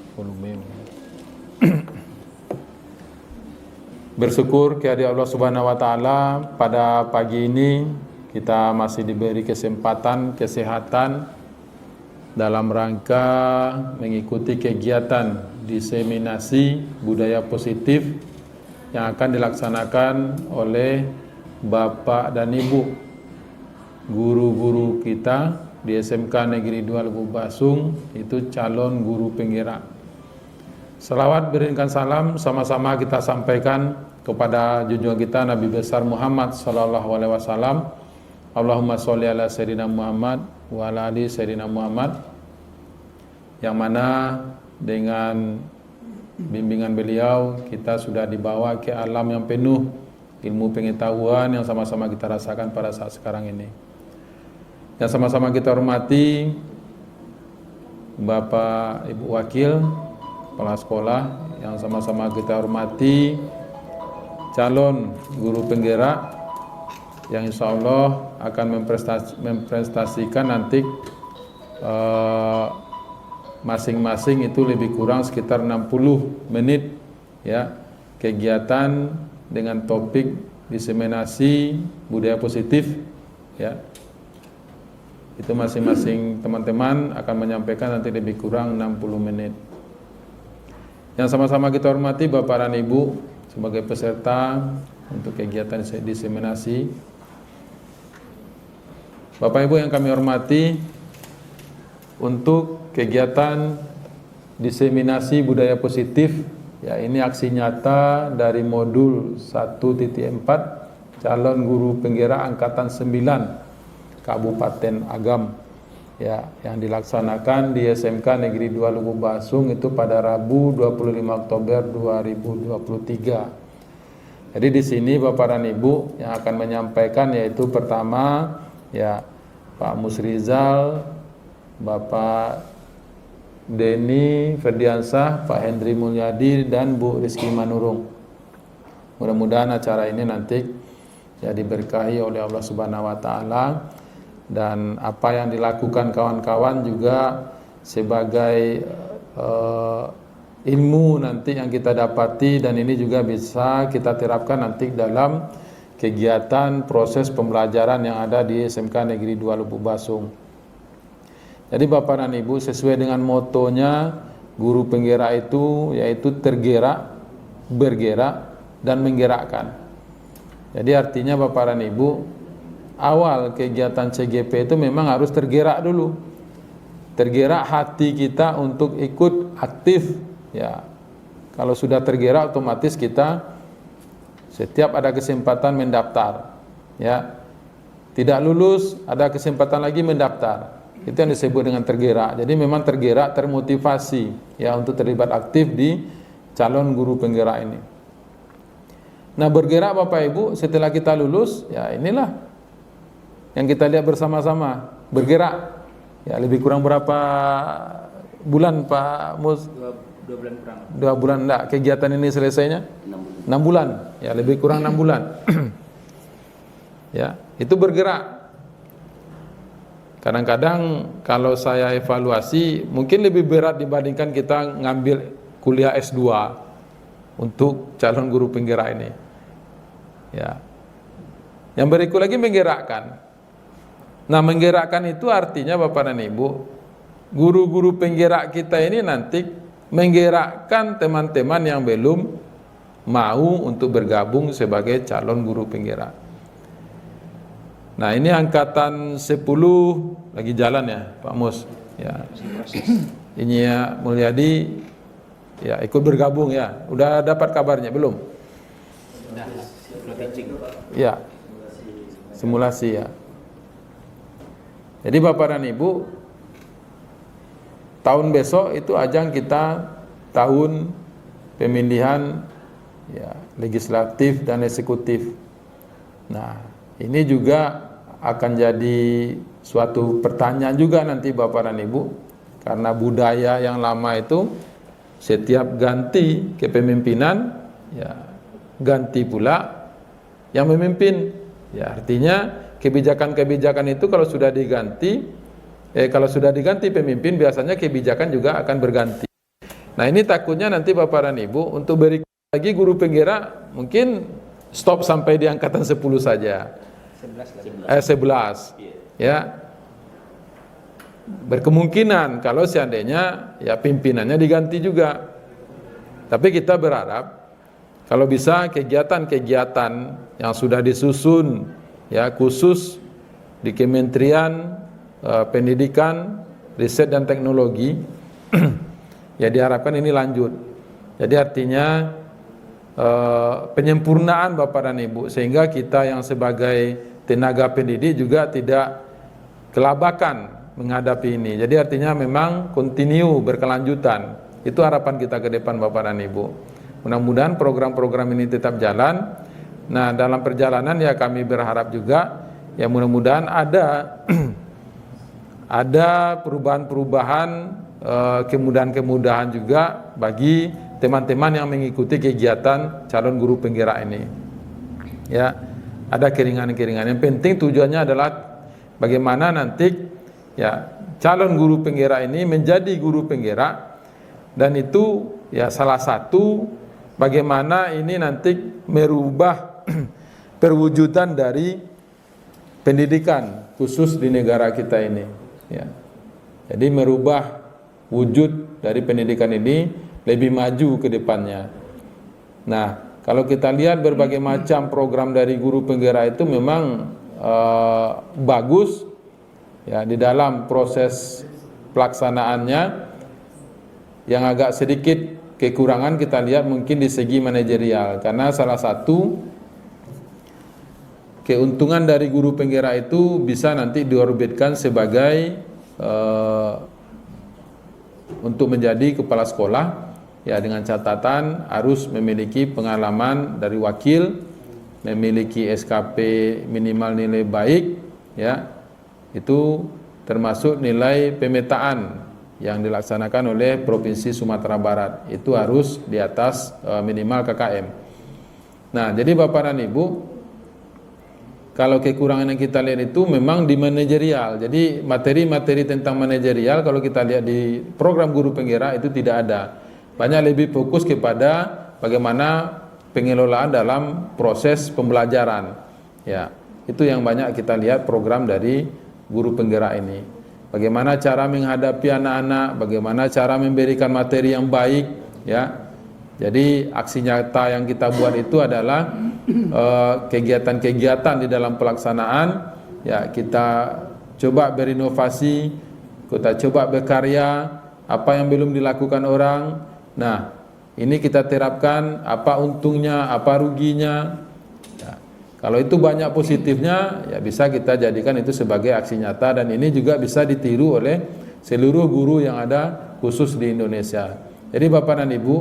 Bersyukur kehadirat Allah Subhanahu wa taala, pada pagi ini kita masih diberi kesempatan, kesehatan dalam rangka mengikuti kegiatan diseminasi budaya positif yang akan dilaksanakan oleh Bapak dan Ibu guru-guru kita di SMK Negeri 2 Lubuk Basung, itu calon guru penggerak. Selawat berikan salam sama-sama kita sampaikan kepada junjungan kita Nabi besar Muhammad sallallahu alaihi wasallam. Allahumma sholli ala sayyidina Muhammad wa ala ali sayyidina Muhammad, yang mana dengan bimbingan beliau kita sudah dibawa ke alam yang penuh ilmu pengetahuan yang sama-sama kita rasakan pada saat sekarang ini. Yang sama-sama kita hormati Bapak Ibu Wakil Kepala Sekolah, yang sama-sama kita hormati calon guru penggerak yang insya Allah akan memprestasikan nanti masing-masing itu lebih kurang sekitar 60 menit ya kegiatan dengan topik diseminasi budaya positif ya. Itu masing-masing teman-teman akan menyampaikan nanti lebih kurang 60 menit. Yang sama-sama kita hormati Bapak dan Ibu sebagai peserta untuk kegiatan diseminasi. Bapak Ibu yang kami hormati, untuk kegiatan diseminasi budaya positif ya, ini aksi nyata dari modul 1.4 calon guru penggerak angkatan 9 Kabupaten Agam ya, yang dilaksanakan di SMK Negeri 2 Lubuk Basung itu pada Rabu 25 Oktober 2023. Jadi di sini Bapak dan Ibu yang akan menyampaikan yaitu pertama ya Pak Musrizal, Bapak Denny Ferdiansah, Pak Hendri Mulyadi dan Bu Rizky Manurung. Mudah-mudahan acara ini nanti ya diberkahi oleh Allah Subhanahu wa taala, dan apa yang dilakukan kawan-kawan juga sebagai ilmu nanti yang kita dapati, dan ini juga bisa kita terapkan nanti dalam kegiatan proses pembelajaran yang ada di SMK Negeri 2 Lubuk Basung. Jadi Bapak dan Ibu, sesuai dengan motonya guru penggerak itu yaitu tergerak, bergerak dan menggerakkan. Jadi artinya Bapak dan Ibu, awal kegiatan CGP itu memang harus tergerak dulu. Tergerak hati kita untuk ikut aktif ya. Kalau sudah tergerak otomatis kita setiap ada kesempatan mendaftar ya. Tidak lulus ada kesempatan lagi mendaftar. Itu yang disebut dengan tergerak. Jadi memang tergerak, termotivasi ya untuk terlibat aktif di calon guru penggerak ini. Nah, bergerak Bapak Ibu setelah kita lulus ya, inilah yang kita lihat bersama-sama, bergerak ya. Lebih kurang berapa bulan Pak Mus? 2 bulan kurang. 2 bulan enggak kegiatan ini selesainya? 6 bulan ya, lebih kurang 6 bulan. Ya, itu bergerak. Kadang-kadang kalau saya evaluasi mungkin lebih berat dibandingkan kita ngambil kuliah S2 untuk calon guru penggerak ini. Ya. Yang berikut lagi menggerakkan. Nah, menggerakkan itu artinya Bapak dan Ibu, guru-guru penggerak kita ini nanti menggerakkan teman-teman yang belum mau untuk bergabung sebagai calon guru penggerak. Nah, ini angkatan 10 lagi jalan ya, Pak Mus. Ya. Ini ya Mulyadi ya ikut bergabung ya. Udah dapat kabarnya belum? Ya. Simulasi ya. Jadi Bapak dan Ibu, tahun besok itu ajang kita tahun pemilihan ya, legislatif dan eksekutif. Nah, ini juga akan jadi suatu pertanyaan juga nanti Bapak dan Ibu, karena budaya yang lama itu setiap ganti kepemimpinan ya ganti pula yang memimpin. Ya, artinya kebijakan-kebijakan itu kalau sudah diganti pemimpin, biasanya kebijakan juga akan berganti. Nah, ini takutnya nanti Bapak dan Ibu untuk berikut lagi guru penggerak mungkin stop sampai di angkatan 10 saja. 11. Ya. Berkemungkinan kalau seandainya ya pimpinannya diganti juga. Tapi kita berharap kalau bisa kegiatan-kegiatan yang sudah disusun ya khusus di Kementerian Pendidikan, Riset dan Teknologi ya diharapkan ini lanjut. Jadi artinya penyempurnaan Bapak dan Ibu, sehingga kita yang sebagai tenaga pendidik juga tidak kelabakan menghadapi ini. Jadi artinya memang continue, berkelanjutan. Itu harapan kita ke depan Bapak dan Ibu. Mudah-mudahan program-program ini tetap jalan. Nah, dalam perjalanan ya kami berharap juga ya mudah-mudahan ada perubahan-perubahan, kemudahan-kemudahan juga bagi teman-teman yang mengikuti kegiatan calon guru penggerak ini. Ya, ada keringanan-keringanan. Yang penting tujuannya adalah bagaimana nanti ya calon guru penggerak ini menjadi guru penggerak, dan itu ya salah satu bagaimana ini nanti merubah perwujudan dari pendidikan khusus di negara kita ini ya. Jadi merubah wujud dari pendidikan ini lebih maju ke depannya. Nah, kalau kita lihat berbagai macam program dari guru penggerak itu memang bagus ya, di dalam proses pelaksanaannya. Yang agak sedikit kekurangan kita lihat mungkin di segi manajerial, karena salah satu keuntungan dari guru penggerak itu bisa nanti diorbitkan sebagai untuk menjadi kepala sekolah ya, dengan catatan harus memiliki pengalaman dari wakil, memiliki SKP minimal nilai baik ya, itu termasuk nilai pemetaan yang dilaksanakan oleh Provinsi Sumatera Barat, itu harus di atas minimal KKM. Nah, jadi Bapak dan Ibu, kalau kekurangan yang kita lihat itu memang di manajerial. Jadi materi-materi tentang manajerial kalau kita lihat di program guru penggerak itu tidak ada. Banyak lebih fokus kepada bagaimana pengelolaan dalam proses pembelajaran. Ya, itu yang banyak kita lihat program dari guru penggerak ini. Bagaimana cara menghadapi anak-anak, bagaimana cara memberikan materi yang baik, ya. Jadi aksi nyata yang kita buat itu adalah kegiatan-kegiatan di dalam pelaksanaan. Ya, kita coba berinovasi, kita coba berkarya, apa yang belum dilakukan orang. Nah, ini kita terapkan, apa untungnya, apa ruginya. Ya, kalau itu banyak positifnya, ya bisa kita jadikan itu sebagai aksi nyata, dan ini juga bisa ditiru oleh seluruh guru yang ada khusus di Indonesia. Jadi Bapak dan Ibu,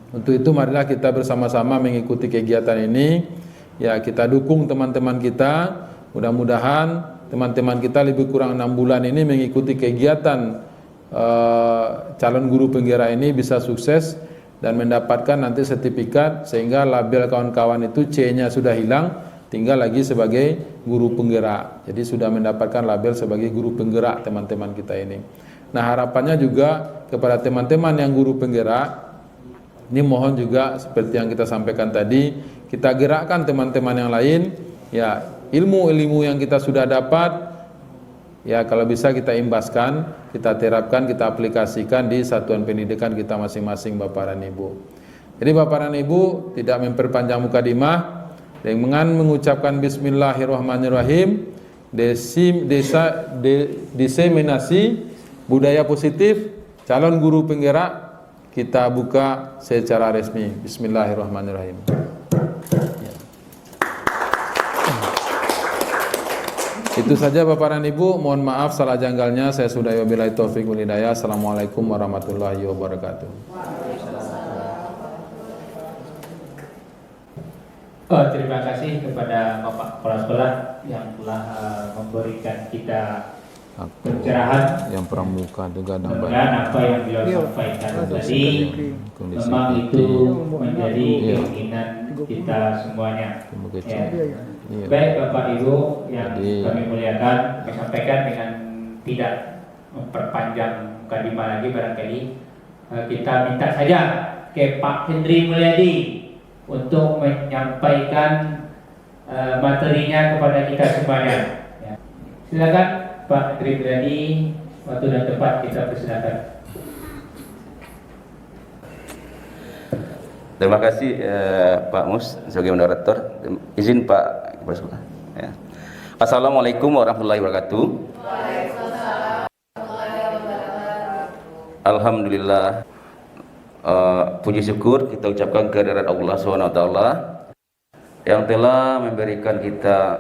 untuk itu marilah kita bersama-sama mengikuti kegiatan ini. Ya, kita dukung teman-teman kita. Mudah-mudahan teman-teman kita lebih kurang 6 bulan ini mengikuti kegiatan calon guru penggerak ini bisa sukses dan mendapatkan nanti sertifikat, sehingga label kawan-kawan itu C-nya sudah hilang, tinggal lagi sebagai guru penggerak. Jadi sudah mendapatkan label sebagai guru penggerak teman-teman kita ini. Nah, harapannya juga kepada teman-teman yang guru penggerak, ini mohon juga seperti yang kita sampaikan tadi, kita gerakkan teman-teman yang lain, ya ilmu-ilmu yang kita sudah dapat, ya kalau bisa kita imbaskan, kita terapkan, kita aplikasikan di satuan pendidikan kita masing-masing Bapak dan Ibu. Jadi Bapak dan Ibu tidak memperpanjang mukadimah dengan mengucapkan Bismillahirrahmanirrahim, diseminasi budaya positif calon guru penggerak kita buka secara resmi. Bismillahirrahmanirrahim. Itu saja Bapak dan Ibu, mohon maaf salah janggalnya, saya sudah wabillahi taufik wal hidayah. Assalamualaikum warahmatullahi wabarakatuh. Terima kasih kepada Bapak Kepala Sekolah yang telah memberikan kita pencerahan yang pramuka juga dan dengan apa yang beliau sampaikan tadi. Memang itu menjadi keinginan kita semuanya. Ya. Baik Bapak Ibu yang kami muliakan, kami sampaikan dengan tidak memperpanjang mukadimah lagi, barangkali kita minta saja ke Pak Hendri Mulyadi untuk menyampaikan materinya kepada kita semuanya. Ya. Silakan Pak Hendri Mulyadi, waktu dan tempat kita persilakan. Terima kasih Pak Mus sebagai moderator. Izin Pak Kepala Sekolah. Ya. Assalamualaikum warahmatullahi wabarakatuh. Alhamdulillah. Puji syukur kita ucapkan kehadirat Allah SWT yang telah memberikan kita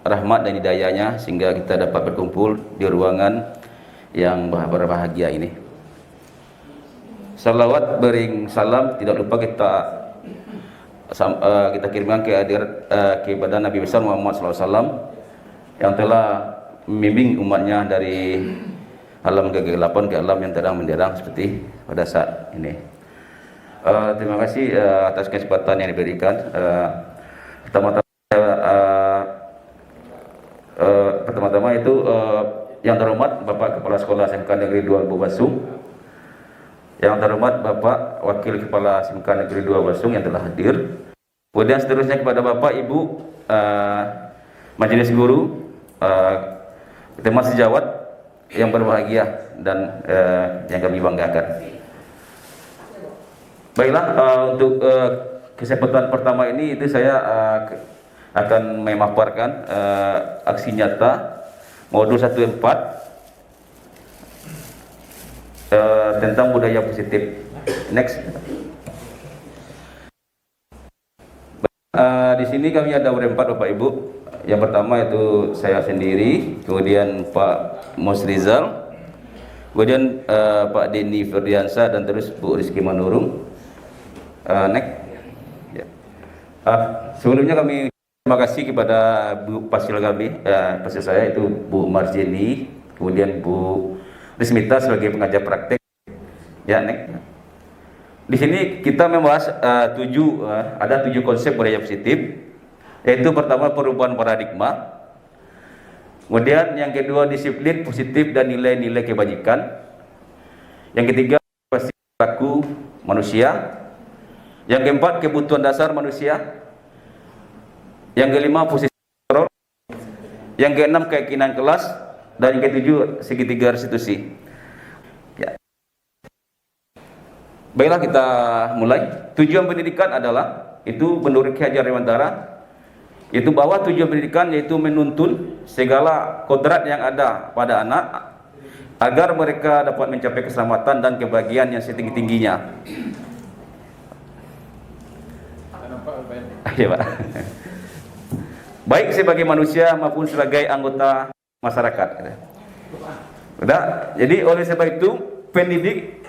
rahmat dan hidayahnya sehingga kita dapat berkumpul di ruangan yang berbahagia ini. Salawat bering salam tidak lupa kita kirimkan kepada Nabi besar Muhammad SAW yang telah membimbing umatnya dari alam kegelapan ke alam yang terang menderang seperti pada saat ini. Terima kasih atas kesempatan yang diberikan. Pertama-tama itu yang terhormat Bapak Kepala Sekolah SMK Negeri 2 Lubuk Basung, yang terhormat Bapak Wakil Kepala SMK Negeri 2 Basung yang telah hadir. Kemudian seterusnya kepada Bapak Ibu Majelis Guru, teman sejawat yang berbahagia dan yang kami banggakan. Baiklah, untuk kesempatan pertama ini itu saya akan memaparkan aksi nyata modul 14 tentang budaya positif. Next. Di sini kami ada berempat Bapak Ibu. Yang pertama itu saya sendiri, kemudian Pak Mus Rizal, kemudian Pak Denny Ferdiansa dan terus Bu Rizky Manurung. Next. Ya. Sebelumnya kami terima kasih kepada Bu Pasil kami, pasil saya itu Bu Marjeni, kemudian Bu Rismita sebagai pengajar praktek. Ya, next. Di sini kita membahas ada 7 konsep budaya positif, yaitu pertama perubahan paradigma, kemudian yang kedua disiplin positif dan nilai-nilai kebajikan, yang ketiga perilaku manusia, yang keempat kebutuhan dasar manusia, yang kelima posisi kontrol, yang keenam keyakinan kelas, dan yang ketujuh segitiga restitusi. Ya. Baiklah kita mulai. Tujuan pendidikan adalah itu menurut Ki Hajar Dewantara, itu bahwa tujuan pendidikan yaitu menuntun segala kodrat yang ada pada anak agar mereka dapat mencapai keselamatan dan kebahagiaan yang setinggi-tingginya. Ya, Pak. Baik sebagai manusia maupun sebagai anggota masyarakat. Udah, jadi oleh sebab itu pendidik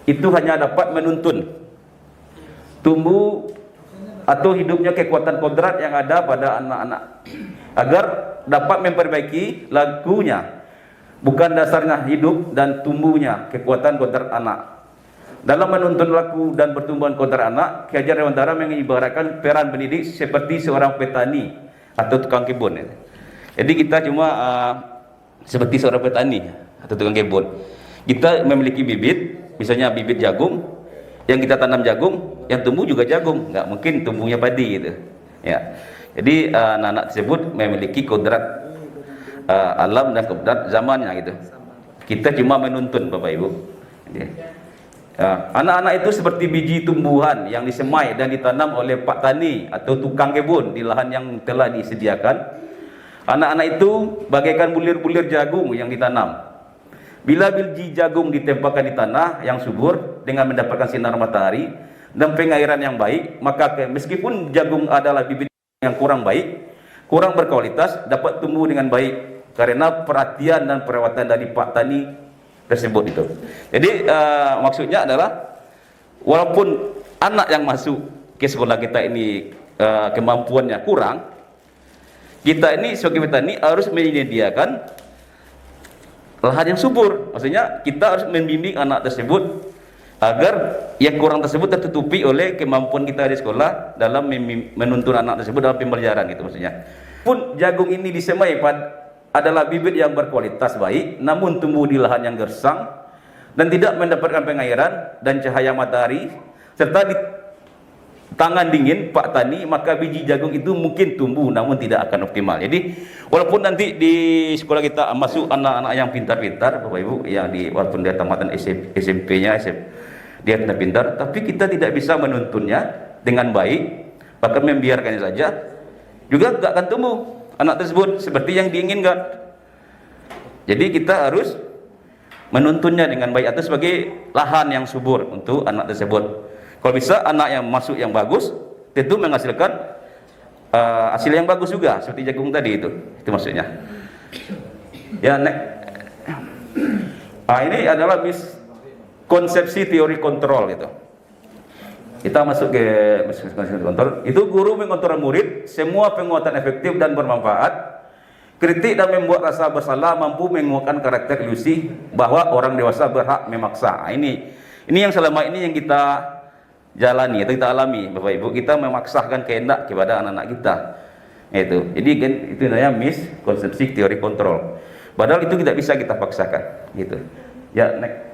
itu hanya dapat menuntun tumbuh atau hidupnya kekuatan kodrat yang ada pada anak-anak agar dapat memperbaiki lakunya, bukan dasarnya hidup dan tumbuhnya kekuatan kodrat anak. Dalam menuntun laku dan pertumbuhan kodrat anak, Ki Hajar Dewantara mengibaratkan peran pendidik seperti seorang petani atau tukang kebun. Jadi kita cuma seperti seorang petani atau tukang kebun. Kita memiliki bibit, misalnya bibit jagung, yang kita tanam jagung, yang tumbuh juga jagung, nggak mungkin tumbuhnya padi gitu. Ya. Jadi anak-anak tersebut memiliki kodrat alam dan kodrat zamannya gitu. Kita cuma menuntun Bapak Ibu. Anak-anak itu seperti biji tumbuhan yang disemai dan ditanam oleh pak tani atau tukang kebun di lahan yang telah disediakan. Anak-anak itu bagaikan bulir-bulir jagung yang ditanam. Bila biji jagung ditempatkan di tanah yang subur dengan mendapatkan sinar matahari dan pengairan yang baik, maka meskipun jagung adalah bibit yang kurang baik, kurang berkualitas, dapat tumbuh dengan baik karena perhatian dan perawatan dari pak tani tersebut itu. Jadi maksudnya adalah walaupun anak yang masuk ke sekolah kita ini kemampuannya kurang, kita ini sebagai petani harus menyediakan lahan yang subur. Maksudnya kita harus membimbing anak tersebut agar yang kurang tersebut tertutupi oleh kemampuan kita di sekolah dalam menuntun anak tersebut dalam pembelajaran gitu maksudnya. Pun jagung ini disemai adalah bibit yang berkualitas baik, namun tumbuh di lahan yang gersang dan tidak mendapatkan pengairan dan cahaya matahari serta di tangan dingin pak tani, maka biji jagung itu mungkin tumbuh namun tidak akan optimal. Jadi walaupun nanti di sekolah kita masuk anak-anak yang pintar-pintar Bapak Ibu, yang walaupun dia tamatan SMP-nya dia pintar, tapi kita tidak bisa menuntunnya dengan baik, bahkan membiarkannya saja juga tidak akan tumbuh anak tersebut seperti yang diinginkan. Jadi kita harus menuntunnya dengan baik atau sebagai lahan yang subur untuk anak tersebut. Kalau bisa anak yang masuk yang bagus tentu menghasilkan hasil yang bagus juga seperti jagung tadi itu maksudnya. Ya, ini adalah konsepsi teori kontrol itu. Kita masuk ke konsepsi kontrol. Itu guru mengontrol murid, semua penguatan efektif dan bermanfaat. Kritik dan membuat rasa bersalah, mampu menguatkan karakter ilusi bahwa orang dewasa berhak memaksa. Ini yang selama ini yang kita jalani atau kita alami Bapak Ibu, kita memaksakan kehendak kepada anak-anak kita. Itu. Jadi kan itu namanya miskonsepsi teori kontrol. Padahal itu tidak bisa kita paksakan gitu. Ya, next.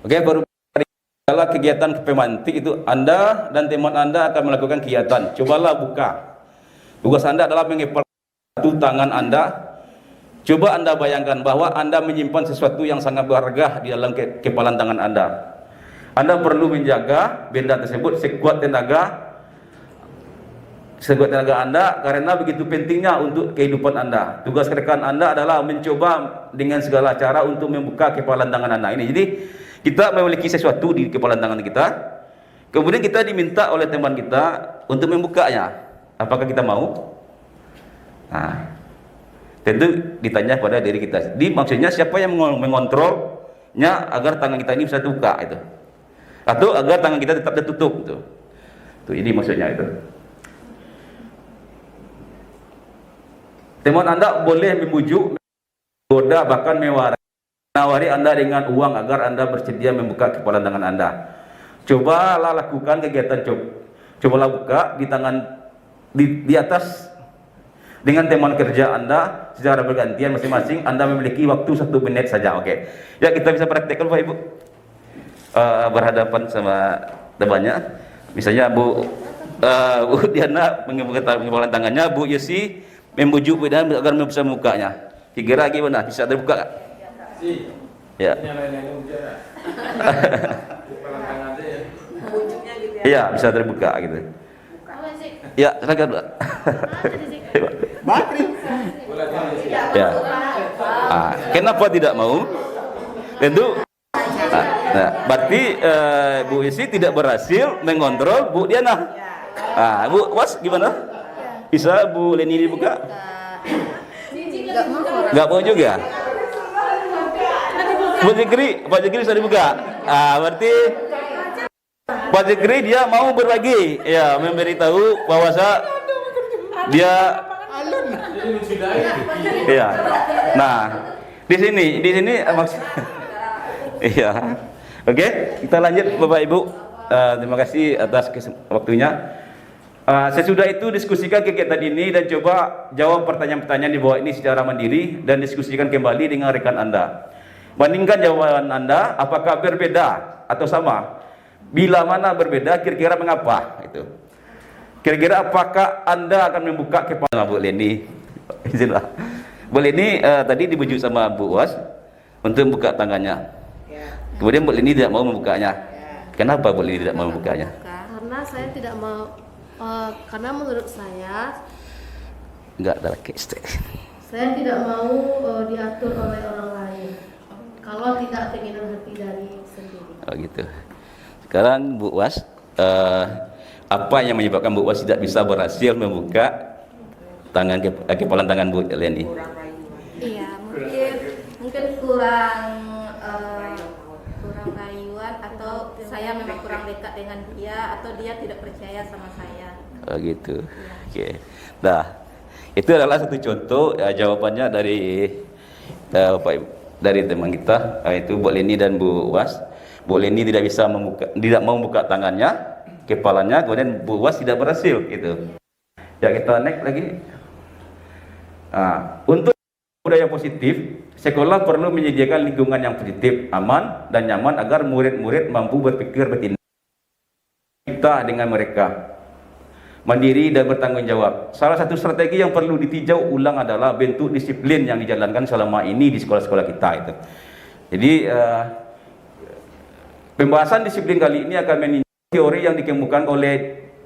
Oke, baru dalam kegiatan pemantik itu Anda dan teman Anda akan melakukan kegiatan. Cobalah buka. Tugas Anda adalah mengepal satu tangan Anda. Coba Anda bayangkan bahwa Anda menyimpan sesuatu yang sangat berharga di dalam kepalan tangan Anda. Anda perlu menjaga benda tersebut sekuat tenaga Anda karena begitu pentingnya untuk kehidupan Anda. Tugas rekan Anda adalah mencoba dengan segala cara untuk membuka kepalan tangan Anda ini. Jadi kita memiliki sesuatu di kepalan tangan kita, kemudian kita diminta oleh teman kita untuk membukanya. Apakah kita mau? Nah, tentu ditanya pada diri kita. Jadi maksudnya siapa yang mengontrolnya agar tangan kita ini bisa terbuka itu, atau agar tangan kita tetap tertutup itu. Tuh, ini maksudnya itu. Teman Anda boleh membujuk, menggoda, bahkan menawari Anda dengan uang agar Anda bersedia membuka kepalan tangan Anda. Cobalah lakukan kegiatan cobalah buka di tangan di atas dengan teman kerja Anda secara bergantian masing-masing. Anda memiliki waktu 1 menit saja. Oke. Ya, kita bisa praktekkan Bapak Ibu. Berhadapan sama temannya. Misalnya Bu Diana membuka kepalan tangannya, Bu Yesi membujuk Bu Diana agar bisa membukanya. Kira-kira gimana? Bisa terbuka nggak? Ya. Iya, bisa terbuka gitu. Ya, silakan, Pak. Ya. Kenapa tidak mau? Tentu berarti Bu Isi tidak berhasil mengontrol Bu Diana. Bu Was gimana? Bisa Bu Leni dibuka? Enggak mau juga. Pak Jekri bisa dibuka. Berarti Pak Jekri dia mau berbagi, ya, memberitahu bahwa dia iya. Nah, di sini maksud iya. Oke, kita lanjut Bapak Ibu. Terima kasih atas waktunya. Sesudah itu diskusikan kegiatan ini dan coba jawab pertanyaan-pertanyaan di bawah ini secara mandiri dan diskusikan kembali dengan rekan Anda. Bandingkan jawaban Anda apakah berbeda atau sama. Bila mana berbeda, kira-kira mengapa? Itu. Kira-kira apakah Anda akan membuka kepala Bu Leni? Izinlah. Bu Leni tadi dibujuk sama Bu Was untuk membuka tangannya. Kemudian Bu Leni tidak mau membukanya. Kenapa Bu Leni tidak mau membukanya? Karena saya tidak mau, karena menurut saya Enggak ada lagi. saya tidak mau diatur oleh orang lain. Kalau tidak keinginan hati dari sendiri. Oh gitu. Sekarang Bu Was, apa yang menyebabkan Bu Was tidak bisa berhasil membuka kepalan tangan Bu Leni? Iya, mungkin kurang rayuan, atau saya memang kurang dekat dengan dia, atau dia tidak percaya sama saya. Oh gitu. Oke. Nah, itu adalah satu contoh jawabannya dari dari teman kita, yaitu Bu Leni dan Bu Was. Bu Leni tidak mau membuka tangannya, kepalanya, kemudian Bu Was tidak berhasil gitu. Ya, kita next lagi. Untuk budaya positif, sekolah perlu menyediakan lingkungan yang positif, aman dan nyaman agar murid-murid mampu berpikir bertindak kita dengan mereka, mandiri dan bertanggung jawab. Salah satu strategi yang perlu ditinjau ulang adalah bentuk disiplin yang dijalankan selama ini di sekolah-sekolah kita itu. Jadi pembahasan disiplin kali ini akan meninjau teori yang dikemukakan oleh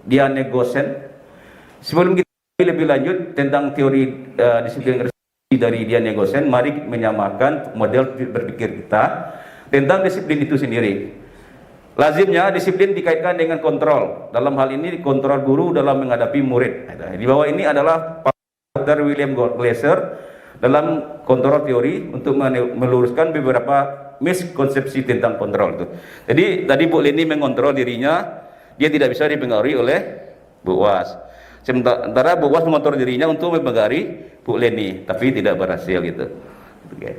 Diane Gosen. Sebelum kita lebih lanjut tentang teori disiplin dari Diane Gosen, mari menyamakan model berpikir kita tentang disiplin itu sendiri. Lazimnya disiplin dikaitkan dengan kontrol. Dalam hal ini kontrol guru dalam menghadapi murid. Di bawah ini adalah Dr. William Glasser dalam kontrol teori untuk meluruskan beberapa miskonsepsi tentang kontrol itu. Jadi tadi Bu Leni mengontrol dirinya, dia tidak bisa dipengaruhi oleh Bu Was. Sementara Bu Was mengontrol dirinya untuk mempengaruhi Bu Leni, tapi tidak berhasil gitu. Oke.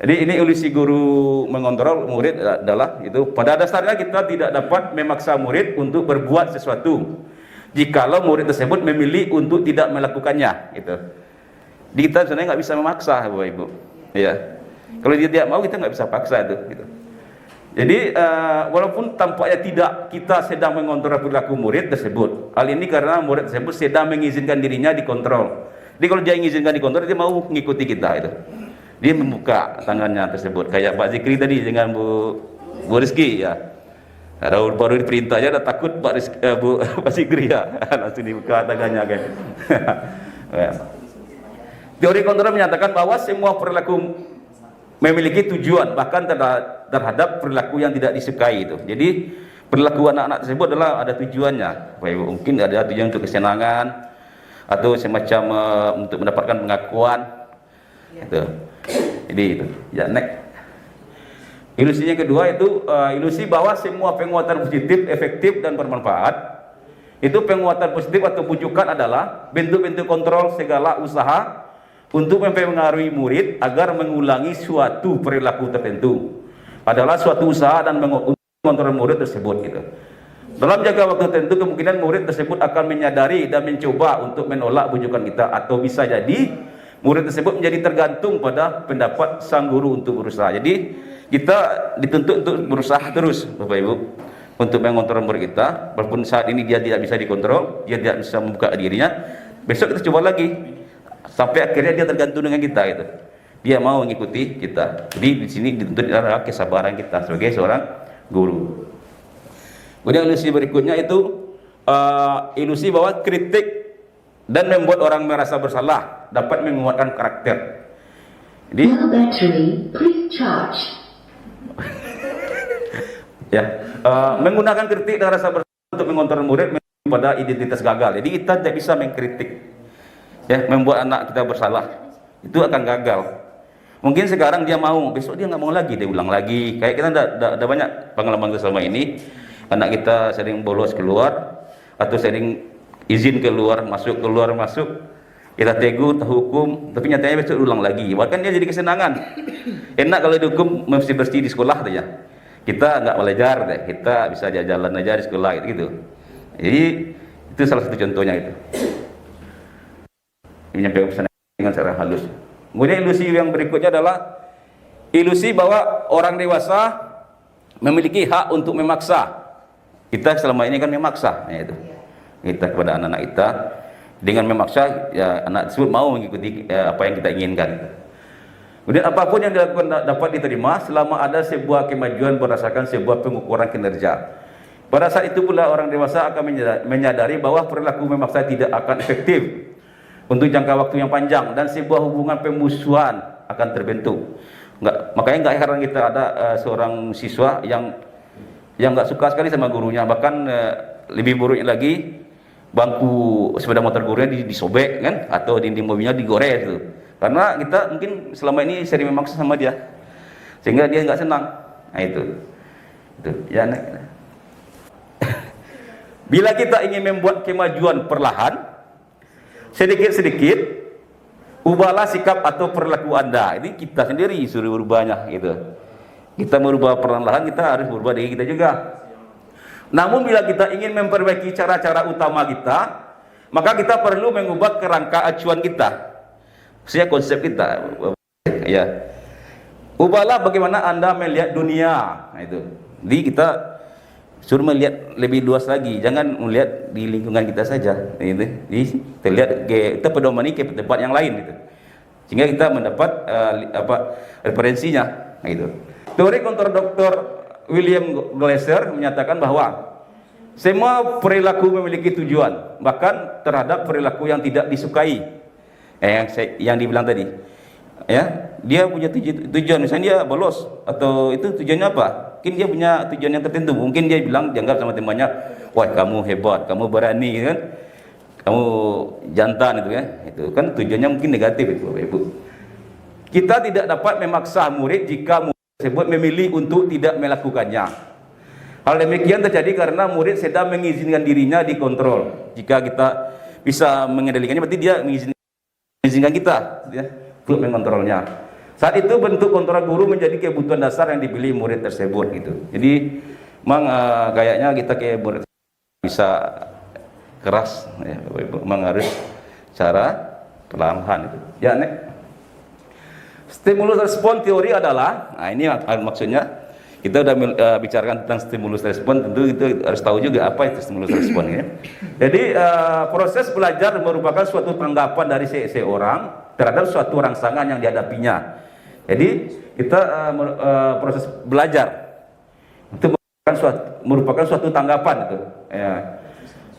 Jadi ini ilusi guru mengontrol murid adalah itu. Pada dasarnya kita tidak dapat memaksa murid untuk berbuat sesuatu jikalau murid tersebut memilih untuk tidak melakukannya. Gitu. Kita sebenarnya nggak bisa memaksa, Bapak Ibu. Ya. Kalau dia tidak mau, kita nggak bisa paksa itu. Gitu. Jadi walaupun tampaknya tidak kita sedang mengontrol perilaku murid tersebut, hal ini karena murid tersebut sedang mengizinkan dirinya dikontrol. Jadi kalau dia mengizinkan dikontrol, dia mau mengikuti kita itu. Dia membuka tangannya tersebut, kayak Pak Zikri tadi dengan Bu Rizky ya. Baru diperintah aja udah takut Pak Zikri ya, langsung dibuka tangannya kan. Teori kontrol menyatakan bahwa semua perilaku memiliki tujuan, bahkan terhadap perilaku yang tidak disukai itu. Jadi perilaku anak-anak tersebut adalah ada tujuannya. Mungkin ada tujuan untuk kesenangan atau semacam untuk mendapatkan pengakuan. Itu. Jadi itu. Ya, next. Ilusinya kedua itu ilusi bahwa semua penguatan positif, efektif dan bermanfaat. Itu penguatan positif atau pujukan adalah bentuk-bentuk kontrol segala usaha untuk mempengaruhi murid agar mengulangi suatu perilaku tertentu. Adalah suatu usaha dan mengontrol murid tersebut gitu. Dalam jangka waktu tertentu kemungkinan murid tersebut akan menyadari dan mencoba untuk menolak bujukan kita, atau bisa jadi murid tersebut menjadi tergantung pada pendapat sang guru untuk berusaha. Jadi kita dituntut untuk berusaha terus, Bapak Ibu, untuk mengontrol murid kita. Walaupun saat ini dia tidak bisa dikontrol, dia tidak bisa membuka dirinya, besok kita coba lagi sampai akhirnya dia tergantung dengan kita gitu. Dia mau mengikuti kita. Jadi di sini dituntut adalah kesabaran kita sebagai seorang guru. Kemudian ilusi berikutnya itu ilusi bahwa kritik dan membuat orang merasa bersalah dapat menguatkan karakter. Jadi ya, menggunakan kritik dan rasa bersalah untuk mengontrol murid pada identitas gagal. Jadi kita tidak bisa mengkritik, ya, membuat anak kita bersalah, itu akan gagal. Mungkin sekarang dia mau, besok dia nggak mau lagi, dia ulang lagi. Kayak kita ada banyak pengalaman selama ini, anak kita sering bolos keluar atau sering izin keluar masuk, kita tegur, hukum, tapi nyatanya besok ulang lagi. Bahkan dia jadi kesenangan. Enak kalau dihukum mesti bersih di sekolah aja. Kita nggak belajar deh, kita bisa jalan aja di sekolah gitu. Jadi Itu salah satu contohnya itu. Menyampaikan pesan dengan cara halus. Kemudian ilusi yang berikutnya adalah ilusi bahwa orang dewasa memiliki hak untuk memaksa. Kita selama ini kan memaksa, ya itu. Kita kepada anak-anak kita dengan memaksa, ya anak tersebut mau mengikuti apa yang kita inginkan. Kemudian apapun yang dilakukan dapat diterima selama ada sebuah kemajuan berdasarkan sebuah pengukuran kinerja. Pada saat itu pula orang dewasa akan menyadari bahwa perilaku memaksa tidak akan efektif untuk jangka waktu yang panjang dan sebuah hubungan pemusuhan akan terbentuk. Makanya nggak heran kita ada seorang siswa yang nggak suka sekali sama gurunya, bahkan lebih buruknya lagi bangku sepeda motor gurunya disobek kan, atau dinding mobilnya digores gitu. Karena kita mungkin selama ini sering memaksa sama dia, sehingga dia nggak senang. Nah itu ya. Bila kita ingin membuat kemajuan perlahan, sedikit-sedikit ubahlah sikap atau perilaku Anda. Ini kita sendiri suruh berubahnya gitu. Kita merubah perlahan-lahan, kita harus berubah diri kita juga. Namun bila kita ingin memperbaiki cara-cara utama kita, maka kita perlu mengubah kerangka acuan kita. Maksudnya konsep kita. Ya. Ubahlah bagaimana Anda melihat dunia. Nah itu. Jadi kita suruh melihat lebih luas lagi, jangan melihat di lingkungan kita saja. Gitu. Jadi kita lihat kita pedoman ini ke tempat yang lain gitu. Sehingga kita mendapat referensinya. Nah, gitu. Teori kontra Dr. William Glasser menyatakan bahwa semua perilaku memiliki tujuan, bahkan terhadap perilaku yang tidak disukai. Yang dibilang tadi. Ya, dia punya tujuan, misalnya dia bolos atau itu tujuannya apa? Mungkin dia punya tujuan yang tertentu. Mungkin dia bilang dianggap sama temannya, "Wah, kamu hebat, kamu berani kan? Kamu jantan itu ya." Itu kan tujuannya mungkin negatif itu, Bapak Ibu. Kita tidak dapat memaksa murid jika murid tersebut memilih untuk tidak melakukannya. Hal demikian terjadi karena murid sedang mengizinkan dirinya dikontrol. Jika kita bisa mengendalikannya, berarti dia mengizinkan kita ya, untuk mengontrolnya. Saat itu bentuk kontrol guru menjadi kebutuhan dasar yang dipilih murid tersebut gitu. Jadi memang kayaknya kita kayak murid bisa keras ya, memang harus cara perlahan itu. Ya, Nek. Stimulus respon teori adalah, nah ini maksudnya kita udah bicarakan tentang stimulus respon, tentu itu harus tahu juga apa itu stimulus respon ya. Jadi proses belajar merupakan suatu tanggapan dari seseorang terhadap suatu rangsangan yang dihadapinya. Jadi kita proses belajar itu merupakan suatu tanggapan itu ya,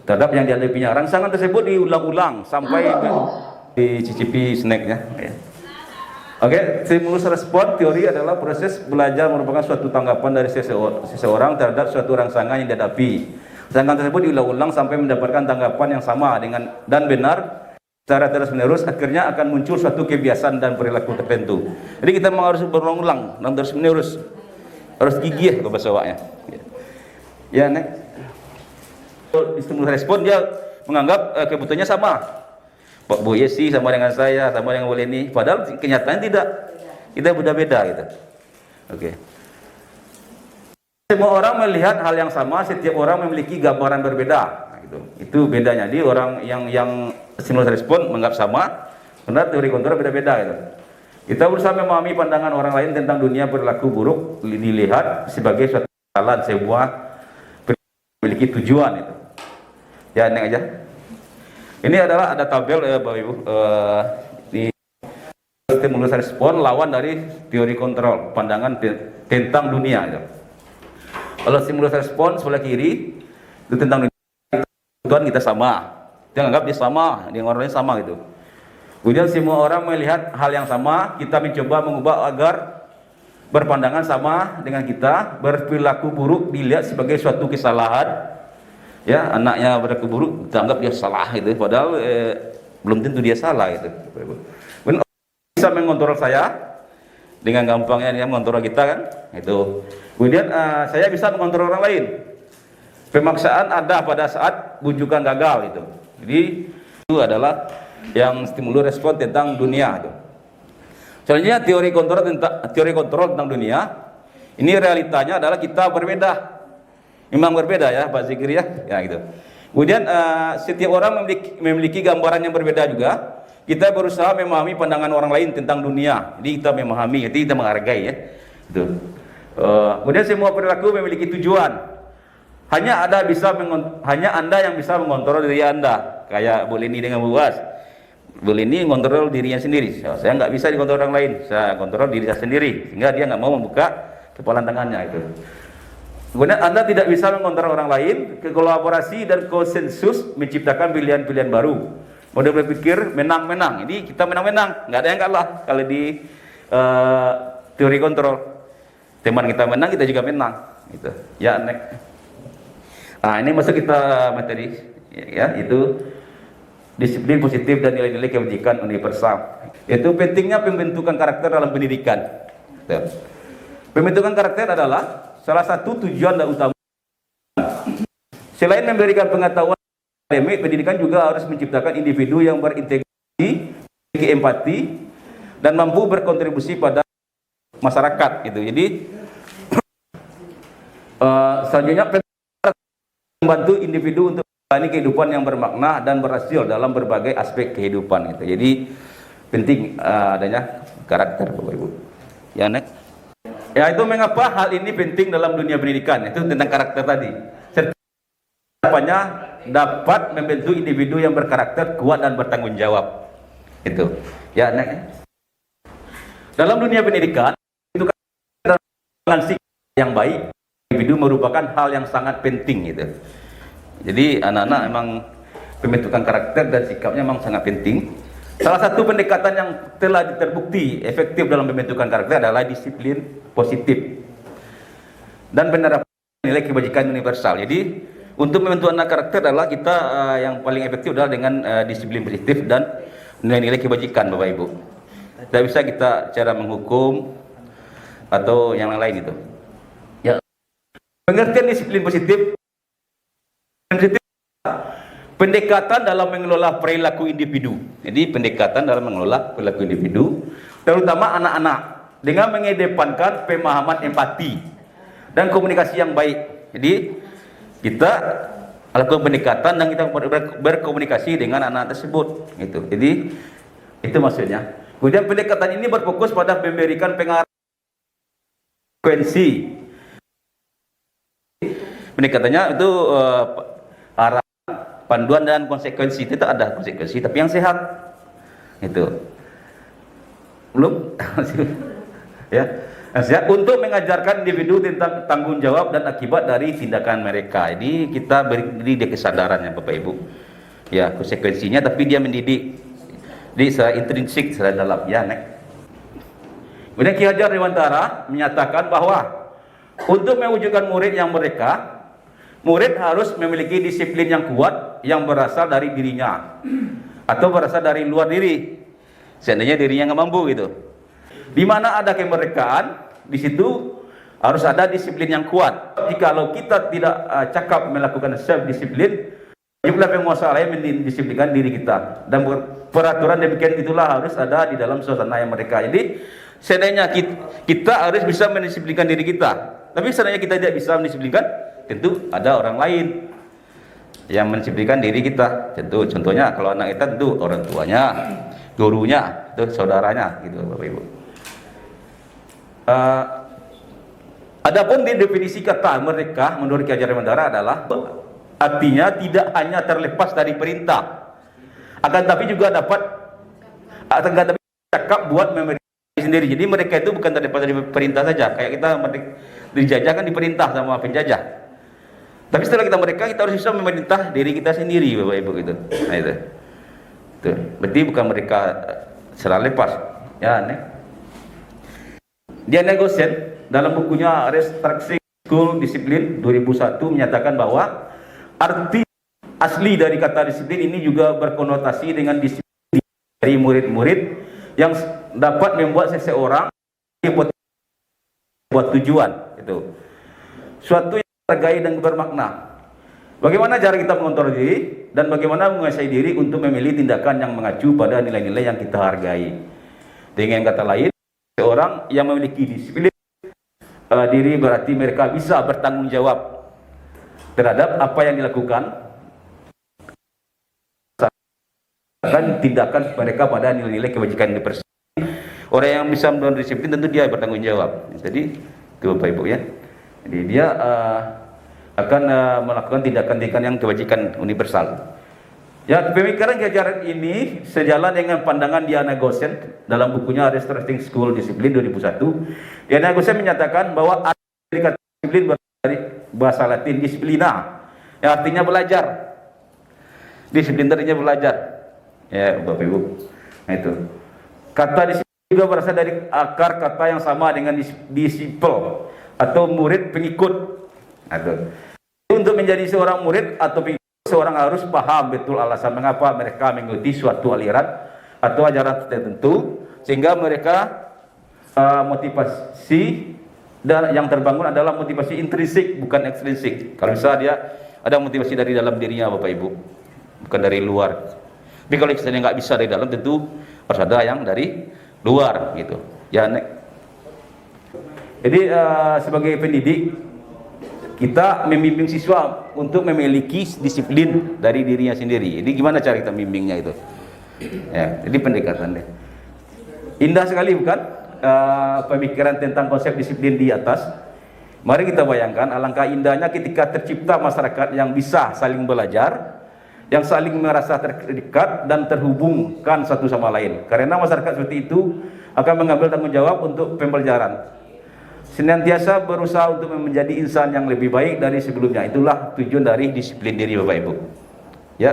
terhadap yang dihadapinya. Rangsangan tersebut diulang-ulang sampai dicicipi snacknya. Ya. Oke, stimulus respon teori adalah proses belajar merupakan suatu tanggapan dari seseorang terhadap suatu rangsangan yang dihadapi. Rangsangan tersebut diulang-ulang sampai mendapatkan tanggapan yang sama dengan dan benar secara terus-menerus, akhirnya akan muncul suatu kebiasaan dan perilaku tertentu. Jadi kita memang harus berulang-ulang dan terus-menerus, harus gigih bahasa Jawanya. Ya, Nek. Stimulus respon dia menganggap kebutuhannya sama. Pak Bu Yesi sama dengan saya, sama dengan Bu Leni, padahal kenyataan tidak. Kita beda-beda gitu. Oke. Semua orang melihat hal yang sama, setiap orang memiliki gambaran berbeda. Nah, gitu. Itu bedanya. Jadi orang yang stimulus respon menganggap sama, karena teori kontra beda-beda gitu. Kita berusaha memahami pandangan orang lain tentang dunia perilaku buruk dilihat sebagai suatu kesalahan sebuah memiliki tujuan itu. Ya, Neng aja. Ini adalah ada tabel Bapak Ibu di stimulus respon lawan dari teori kontrol pandangan tentang dunia gitu. Kalau stimulus respon sebelah kiri itu tentang dunia, Tuhan kita sama, dia anggap dia sama, dia orang lain sama gitu. Kemudian semua orang melihat hal yang sama, kita mencoba mengubah agar berpandangan sama dengan kita, berperilaku buruk dilihat sebagai suatu kesalahan. Ya, anaknya berperilaku buruk dianggap dia salah gitu, padahal belum tentu dia salah gitu. Kemudian bisa mengontrol saya dengan gampangnya dia mengontrol kita kan, itu. Kemudian saya bisa mengontrol orang lain. Pemaksaan ada pada saat bujukan gagal itu. Jadi itu adalah yang stimulus respon tentang dunia itu. Selanjutnya teori kontrol tentang dunia. Ini realitanya adalah kita berbeda. Memang berbeda ya Pak Zikri ya. Ya gitu. Kemudian setiap orang memiliki gambaran yang berbeda juga. Kita berusaha memahami pandangan orang lain tentang dunia. Jadi kita memahami, jadi kita menghargai ya. Itu. Kemudian semua perilaku memiliki tujuan. Hanya Anda yang bisa mengontrol diri Anda. Kayak Bu Leni dengan Bu Was. Bu Leni mengontrol dirinya sendiri. Saya nggak bisa dikontrol orang lain. Saya kontrol diri saya sendiri. Sehingga dia nggak mau membuka kepala tangannya itu. Kemudian Anda tidak bisa mengontrol orang lain. Kolaborasi dan konsensus menciptakan pilihan-pilihan baru. Model berpikir menang-menang. Ini kita menang-menang. Nggak ada yang kalah. Kalau di teori kontrol, teman kita menang, kita juga menang. Gitu. Ya, next. Nah, ini masuk kita materi ya, itu disiplin positif dan nilai-nilai kebajikan universal. Itu pentingnya pembentukan karakter dalam pendidikan. Pembentukan karakter adalah salah satu tujuan dan utama. Selain memberikan pengetahuan akademik, pendidikan juga harus menciptakan individu yang berintegrasi, memiliki empati, dan mampu berkontribusi pada masyarakat. Gitu. Jadi selanjutnya membantu individu untuk menjalani kehidupan yang bermakna dan berhasil dalam berbagai aspek kehidupan. Gitu. Jadi penting adanya karakter, Bapak Ibu. Ya, next. Ya, itu mengapa hal ini penting dalam dunia pendidikan, itu tentang karakter tadi. Serta dapat membentuk individu yang berkarakter kuat dan bertanggung jawab. Itu. Ya, next. Dalam dunia pendidikan, itu dengan sikap yang baik, individu merupakan hal yang sangat penting gitu. Jadi anak-anak memang pembentukan karakter dan sikapnya memang sangat penting. Salah satu pendekatan yang telah terbukti efektif dalam pembentukan karakter adalah disiplin positif dan penerapan nilai kebajikan universal. Jadi untuk membentuk anak karakter adalah kita yang paling efektif adalah dengan disiplin positif dan nilai-nilai kebajikan, Bapak Ibu. Tidak bisa kita cara menghukum atau yang lain itu. Pengertian disiplin positif pendekatan dalam mengelola perilaku individu. Jadi pendekatan dalam mengelola perilaku individu, terutama anak-anak, dengan mengedepankan pemahaman empati dan komunikasi yang baik. Jadi kita lakukan pendekatan dan kita berkomunikasi dengan anak tersebut. Gitu. Jadi itu maksudnya. Kemudian pendekatan ini berfokus pada memberikan pengaruh frekuensi. Pendekatannya itu arah, panduan dan konsekuensi. Itu ada konsekuensi tapi yang sehat. Itu belum ya, yang sehat untuk mengajarkan individu tentang tanggung jawab dan akibat dari tindakan mereka. Jadi kita beri dia kesadarannya, Bapak Ibu. Ya, konsekuensinya, tapi dia mendidik di secara intrinsik, secara dalam. Ya, next. Kemudian Ki Hajar Dewantara menyatakan bahwa untuk mewujudkan murid yang merdeka, murid harus memiliki disiplin yang kuat yang berasal dari dirinya atau berasal dari luar diri. Seandainya dirinya nggak mampu gitu. Di mana ada kemerdekaan, di situ harus ada disiplin yang kuat. Jikalau kita tidak cakap melakukan self disiplin, wajiblah penguasa lain mendisiplinkan diri kita. Dan peraturan demikian itulah harus ada di dalam suasana yang merdeka. Jadi seandainya kita harus bisa mendisiplinkan diri kita. Tapi seandainya kita tidak bisa mendisiplinkan, tentu ada orang lain yang mendisiplinkan diri kita. Tentu contohnya kalau anak kita tentu orang tuanya, gurunya, itu saudaranya, gitu Bapak Ibu. Adapun di definisi kata merdeka menurut Ki Hajar Dewantara adalah artinya tidak hanya terlepas dari perintah, akan tapi juga dapat cakap buat memberi sendiri. Jadi mereka itu bukan terlepas dari perintah saja. Kayak kita dijajah kan diperintah sama penjajah. Tapi setelah kita mereka, kita harus bisa memerintah diri kita sendiri, Bapak Ibu gitu. Nah, itu. Tuh. Berarti bukan mereka secara lepas. Ya, aneh. Dia negosiat dalam bukunya Restructuring School Discipline 2001 menyatakan bahwa arti asli dari kata disiplin ini juga berkonotasi dengan disiplin dari murid-murid yang dapat membuat seseorang buat tujuan itu suatu yang tergai dan bermakna. Bagaimana cara kita mengontrol diri dan bagaimana menguasai diri untuk memilih tindakan yang mengacu pada nilai-nilai yang kita hargai. Dengan kata lain, seorang yang memiliki disiplin diri berarti mereka bisa bertanggung jawab terhadap apa yang dilakukan akan tindakan mereka pada nilai-nilai kebajikan universal. Orang yang bisa melakukan disiplin tentu dia bertanggung jawab. Jadi itu Bapak Ibu ya. Jadi dia akan melakukan tindakan-tindakan yang kebajikan universal. Ya, pemikiran keajaran ini sejalan dengan pandangan Diana Gosen dalam bukunya Restoring School Discipline 2001. Diana Gosen menyatakan bahwa arti kata disiplin dari bahasa Latin disciplina, yang artinya belajar. Disiplin artinya belajar. Ya, Bapak Ibu. Nah itu. Kata disiplin juga berasal dari akar kata yang sama dengan disciple atau murid pengikut. Nah, itu. Untuk menjadi seorang murid atau pengikut, seorang harus paham betul alasan mengapa mereka mengikuti suatu aliran atau ajaran tertentu, sehingga mereka motivasi dan yang terbangun adalah motivasi intrinsik bukan ekstrinsik. Kalau misalnya dia ada motivasi dari dalam dirinya Bapak Ibu, bukan dari luar. Tapi kalau misalnya nggak bisa dari dalam, tentu harus ada yang dari luar gitu. Ya, jadi sebagai pendidik kita membimbing siswa untuk memiliki disiplin dari dirinya sendiri. Jadi gimana cara kita membimbingnya itu? Ya, jadi pendekatannya indah sekali bukan? Pemikiran tentang konsep disiplin di atas. Mari kita bayangkan alangkah indahnya ketika tercipta masyarakat yang bisa saling belajar, yang saling merasa terdekat dan terhubungkan satu sama lain. Karena masyarakat seperti itu akan mengambil tanggung jawab untuk pembelajaran, senantiasa berusaha untuk menjadi insan yang lebih baik dari sebelumnya. Itulah tujuan dari disiplin diri Bapak Ibu. Ya,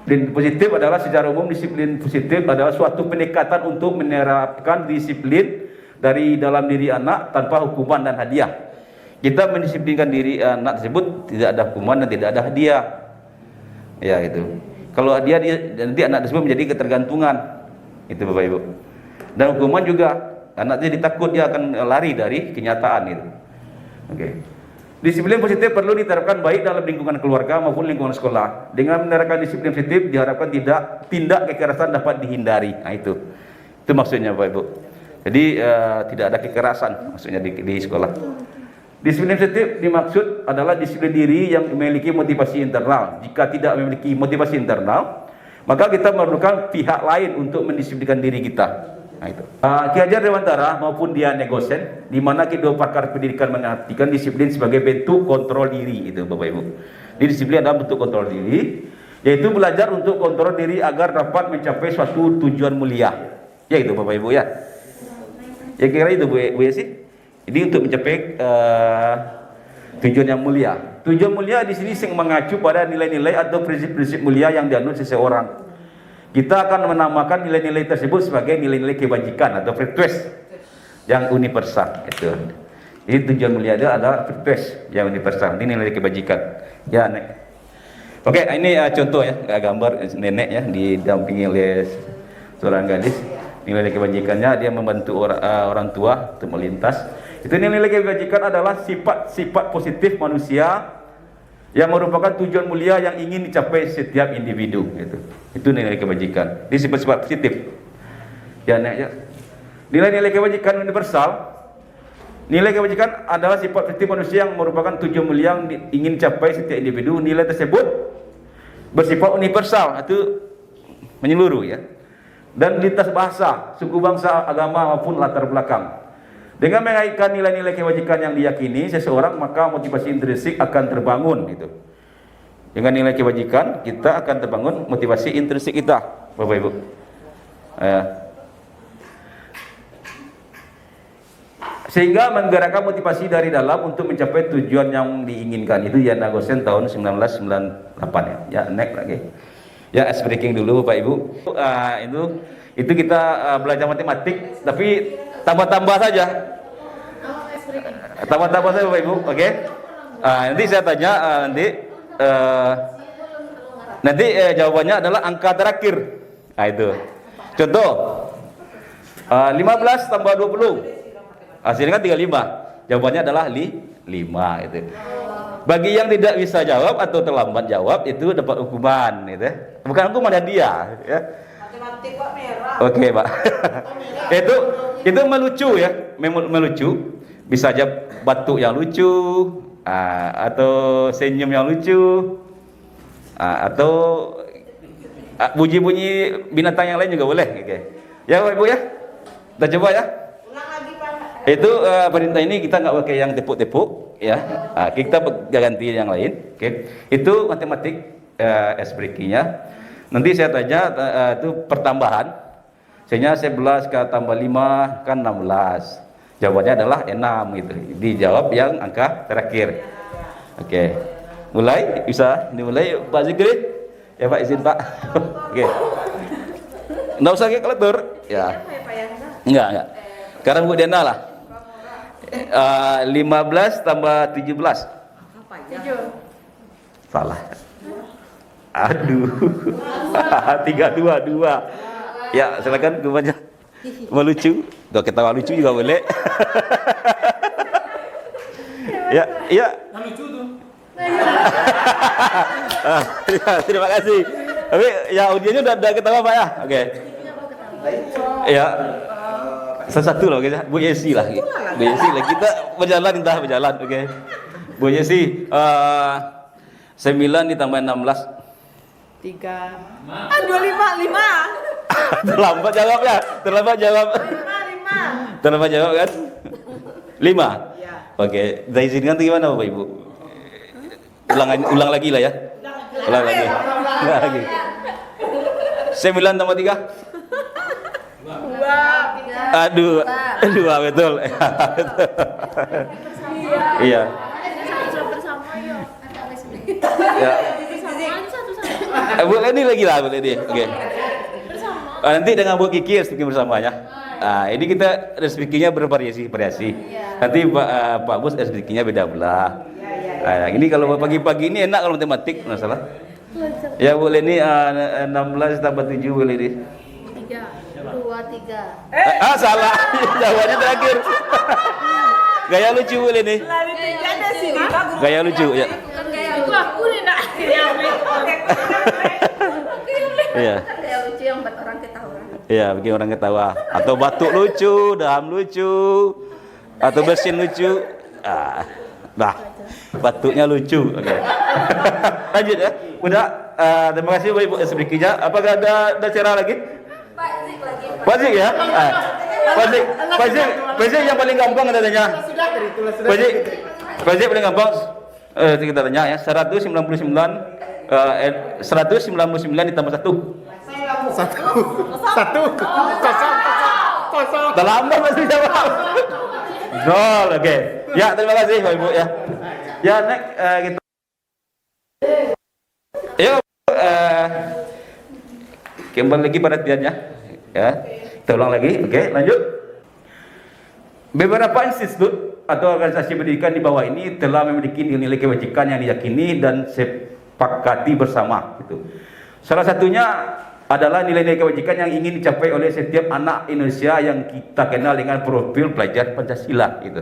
disiplin positif adalah secara umum disiplin positif adalah suatu pendekatan untuk menerapkan disiplin dari dalam diri anak tanpa hukuman dan hadiah. Kita mendisiplinkan diri anak tersebut tidak ada hukuman dan tidak ada hadiah. Ya itu. Kalau hadiah nanti anak tersebut menjadi ketergantungan. Itu Bapak Ibu. Dan hukuman juga anak jadi takut, dia akan lari dari kenyataan itu. Oke. Disiplin positif perlu diterapkan baik dalam lingkungan keluarga maupun lingkungan sekolah. Dengan menerapkan disiplin positif diharapkan tindak kekerasan dapat dihindari. Nah itu maksudnya Bapak Ibu. Jadi tidak ada kekerasan maksudnya di sekolah. Disiplin positif dimaksud adalah disiplin diri yang memiliki motivasi internal. Jika tidak memiliki motivasi internal, maka kita memerlukan pihak lain untuk mendisiplinkan diri kita. Nah itu. Ki Hajar Dewantara maupun Diana Gosen, di mana kedua pakar pendidikan menartikan disiplin sebagai bentuk kontrol diri, itu Bapak Ibu. Jadi disiplin adalah bentuk kontrol diri, yaitu belajar untuk kontrol diri agar dapat mencapai suatu tujuan mulia. Ya itu Bapak Ibu ya. Ya kira itu Bu ya sih. Jadi untuk mencapai tujuan yang mulia. Tujuan mulia di sini mengacu pada nilai-nilai atau prinsip-prinsip mulia yang dianut seseorang. Kita akan menamakan nilai-nilai tersebut sebagai nilai-nilai kebajikan atau virtues yang universal. Itu. Jadi tujuan mulia itu adalah virtues yang universal. Ini nilai kebajikan. Ya, Nek. Oke, ini contoh ya, gambar nenek ya didampingi oleh seorang gadis. Nilai kebajikannya dia membantu orang tua untuk melintas. Itu nilai kebajikan adalah sifat-sifat positif manusia yang merupakan tujuan mulia yang ingin dicapai setiap individu. Itu nilai kebajikan. Ini sifat-sifat positif. Ya, nilai-nilai kebajikan universal. Nilai kebajikan adalah sifat positif manusia yang merupakan tujuan mulia yang ingin dicapai setiap individu. Nilai tersebut bersifat universal, itu menyeluruh ya. Dan lintas bahasa, suku bangsa, agama maupun latar belakang. Dengan mengaitkan nilai-nilai kebajikan yang diyakini seseorang, maka motivasi intrinsik akan terbangun gitu. Dengan nilai kebajikan kita akan terbangun motivasi intrinsik kita, Bapak Ibu. Sehingga menggerakkan motivasi dari dalam untuk mencapai tujuan yang diinginkan. Itu Diana Gosen tahun 1998 ya. Ya, next lagi. Ya, ice breaking dulu Bapak Ibu. Itu kita belajar matematik, tapi tambah-tambah saja. Tambah-tambah saja Bapak Ibu, oke? Nanti saya tanya nanti jawabannya adalah angka terakhir. Nah itu. Contoh 15 tambah 20. Hasilnya kan 35. Jawabannya adalah 5 itu. Bagi yang tidak bisa jawab atau terlambat jawab itu dapat hukuman gitu. Bukan hukuman hadiah ya. Matematik Pak merah. Oke, Pak. itu melucu ya, melucu. Bisa aja batuk yang lucu, atau senyum yang lucu, atau bunyi-bunyi binatang yang lain juga boleh. Oke. Ya Bapak Ibu ya. Kita coba ya. Ulang lagi Pak. Itu perintah ini kita nggak pakai yang tepuk-tepuk ya. Kita ganti yang lain. Oke. Itu matematik SPK-nya. Nanti saya tanya itu pertambahan. Sehingga 11 ke tambah 5 kan 16. Jawabannya adalah 6 gitu. Dijawab yang angka terakhir. Oke. Mulai bisa dimulai Pak Zikri. Ya Pak izin Pak. Oke. Nggak usah kayak kalkulator. Ya. Enggak. Sekarang Bu Dena lah. 15 tambah 17. 7. Salah. Aduh. 322. Ya, silakan kebanyakan. Melucu. Tuh ketawa lucu juga boleh. Ya. Lucu tuh. Terima kasih. Tapi ya audionya udah ketawa Pak ya. Oke. Ya. Satu lah, Bu Yesi lah. Bu Yesi lah. Kita berjalan. Oke. Bu Yesi, 9 ditambah 16. 3. 25. Terlambat jawab ya. Terlambat jawab kan? 5. Ya. Oke. Saya izinkan tuh gimana Bapak Ibu? Ulang lagi lah ya. Ulang lagi. 9 tambah 3. 2. Aduh, 2 betul. Iya. Ya. Bu ini lagi lah, Bu ini. Oke. Nanti dengan Bu Kiki speaking bersamanya. Ini kita speakingnya bervariasi. Nanti Pak Bos speakingnya beda belah. Ini kalau pagi-pagi ini enak kalau matematik, masalah. Ya boleh ini 16 tambah 7 boleh ini. 3. 2, 3. Salah. Jawabannya terakhir. Gaya lucu boleh nih. Gaya lucu ya. Itu aku nih nak. Iya. Gaya lucu yang buat orang ketawa. Iya, bikin orang ketawa. Atau batuk lucu, daham lucu, atau bersin lucu. Nah, batuknya lucu. Oke. Lanjut ya. Udah. Terima kasih Bapak Ibu SPK-nya. Apakah ada cara lagi? Pak Zik ya? Pak Zik yang paling gampang katanya. Pak Zik paling gampang. Kita tanya ya. 199 ditambah 1. 1. Kosong. Terlambat masih jawab. Nol. Oke. Ya, terima kasih Bapak Ibu ya. Ya, next kita. Yuk, kembali lagi perhatiannya. Ya, kita ulang lagi. Oke, lanjut. Beberapa institut atau organisasi pendidikan di bawah ini telah memiliki nilai kebajikan yang diyakini dan sepakati bersama. Gitu. Salah satunya adalah nilai-nilai kebajikan yang ingin dicapai oleh setiap anak Indonesia yang kita kenal dengan profil pelajar Pancasila. Gitu.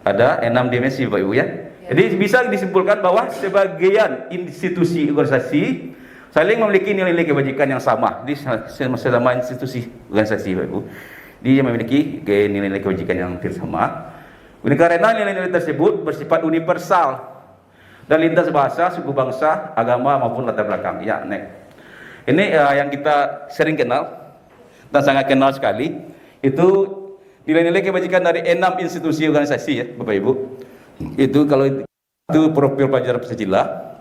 Ada 6 dimensi, Bapak Ibu ya. Jadi bisa disimpulkan bahwa sebagian institusi organisasi saling memiliki nilai-nilai kebajikan yang sama di sesama institusi organisasi, Bapak Ibu. Dia memiliki nilai-nilai kebajikan yang sama. Karena nilai-nilai tersebut bersifat universal dan lintas bahasa, suku bangsa, agama maupun latar belakang. Ya, next. Ini yang kita sering kenal dan sangat kenal sekali. Itu nilai-nilai kebajikan dari 6 institusi organisasi ya, Bapak Ibu. Itu kalau itu profil pelajar Pancasila.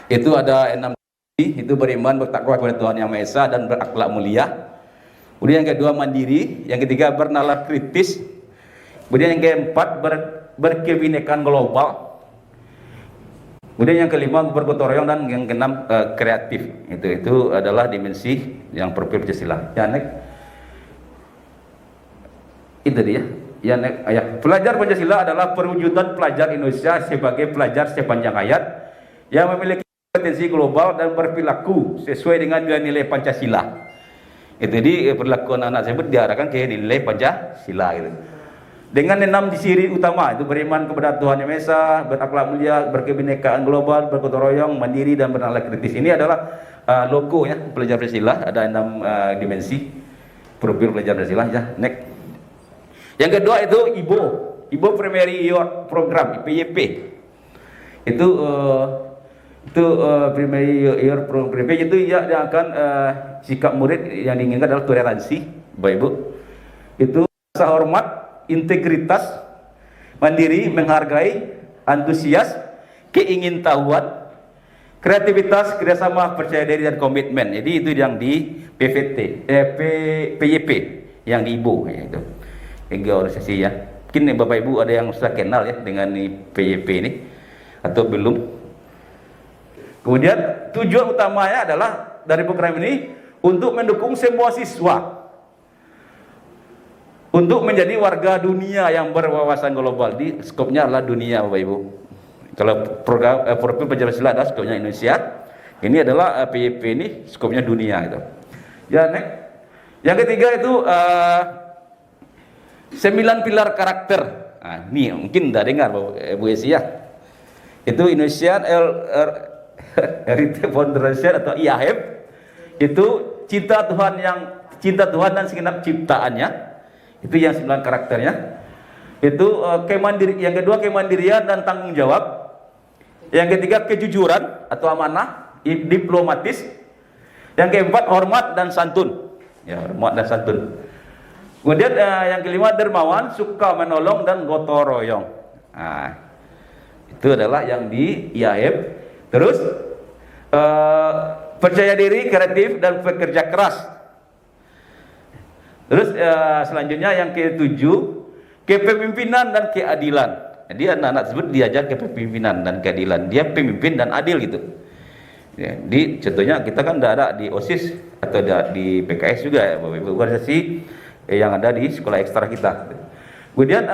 Itu ada 6. Itu beriman, bertakwa kepada Tuhan Yang Maha Esa dan berakhlak mulia. Kemudian yang kedua mandiri, yang ketiga bernalar kritis. Kemudian yang keempat berkebinekaan global. Kemudian yang kelima bergotong royong dan yang keenam kreatif. Itu adalah dimensi yang profil Pancasila. Ya, next. Itu dia. Ya, pelajar Pancasila adalah perwujudan pelajar Indonesia sebagai pelajar sepanjang hayat yang memiliki kompetensi global dan berperilaku sesuai dengan nilai-nilai Pancasila. Itu di perilaku anak-anak tersebut diarahkan ke nilai Pancasila gitu. Dengan 6 ciri utama itu beriman kepada Tuhan Yang Maha Esa, berakhlak mulia, berkebinekaan global, bergotong royong, mandiri dan bernalar kritis. Ini adalah logo ya pelajar Pancasila. Ada 6 dimensi profil pelajar Pancasila ya. Next. Yang kedua itu Ibo Primary Youth Program, IPYP. Itu Itu primary year program itu ya dia akan sikap murid yang diinginkan adalah toleransi, Bapak Ibu. Itu rasa hormat, integritas, mandiri, menghargai, antusias, keingintahuan, kreativitas, kerjasama, percaya diri dan komitmen. Jadi itu yang di PYP yang di IBO ya, itu. Tiga organisasi ya. Mungkin Bapak Ibu ada yang sudah kenal ya dengan PYP ini atau belum. Kemudian tujuan utamanya adalah dari program ini untuk mendukung semua siswa untuk menjadi warga dunia yang berwawasan global. Di skopnya adalah dunia, Bapak Ibu. Kalau program profil pejabat silat adalah skopnya Indonesia, ini adalah PYP ini skopnya dunia itu. Ya, next. Yang ketiga itu 9 pilar karakter. Nah, ini mungkin udah dengar Bu Esi ya. Itu Indonesian Heritage Foundation atau IAHF. Itu cinta Tuhan dan segenap ciptaannya. Itu yang 9 karakternya. Itu yang kedua kemandirian dan tanggung jawab. Yang ketiga kejujuran atau amanah, diplomatis. Yang keempat hormat dan santun. Ya, hormat dan santun. Kemudian yang kelima dermawan, suka menolong dan gotong royong. Nah, itu adalah yang di IAHF. Terus percaya diri, kreatif dan bekerja keras. Terus selanjutnya yang ke-7 kepemimpinan dan keadilan. Jadi anak-anak tersebut diajar kepemimpinan dan keadilan. Dia pemimpin dan adil gitu. Ya, di contohnya kita kan ada di OSIS atau di PKS juga ya, Bapak Ibu, organisasi yang ada di sekolah ekstra kita. Kemudian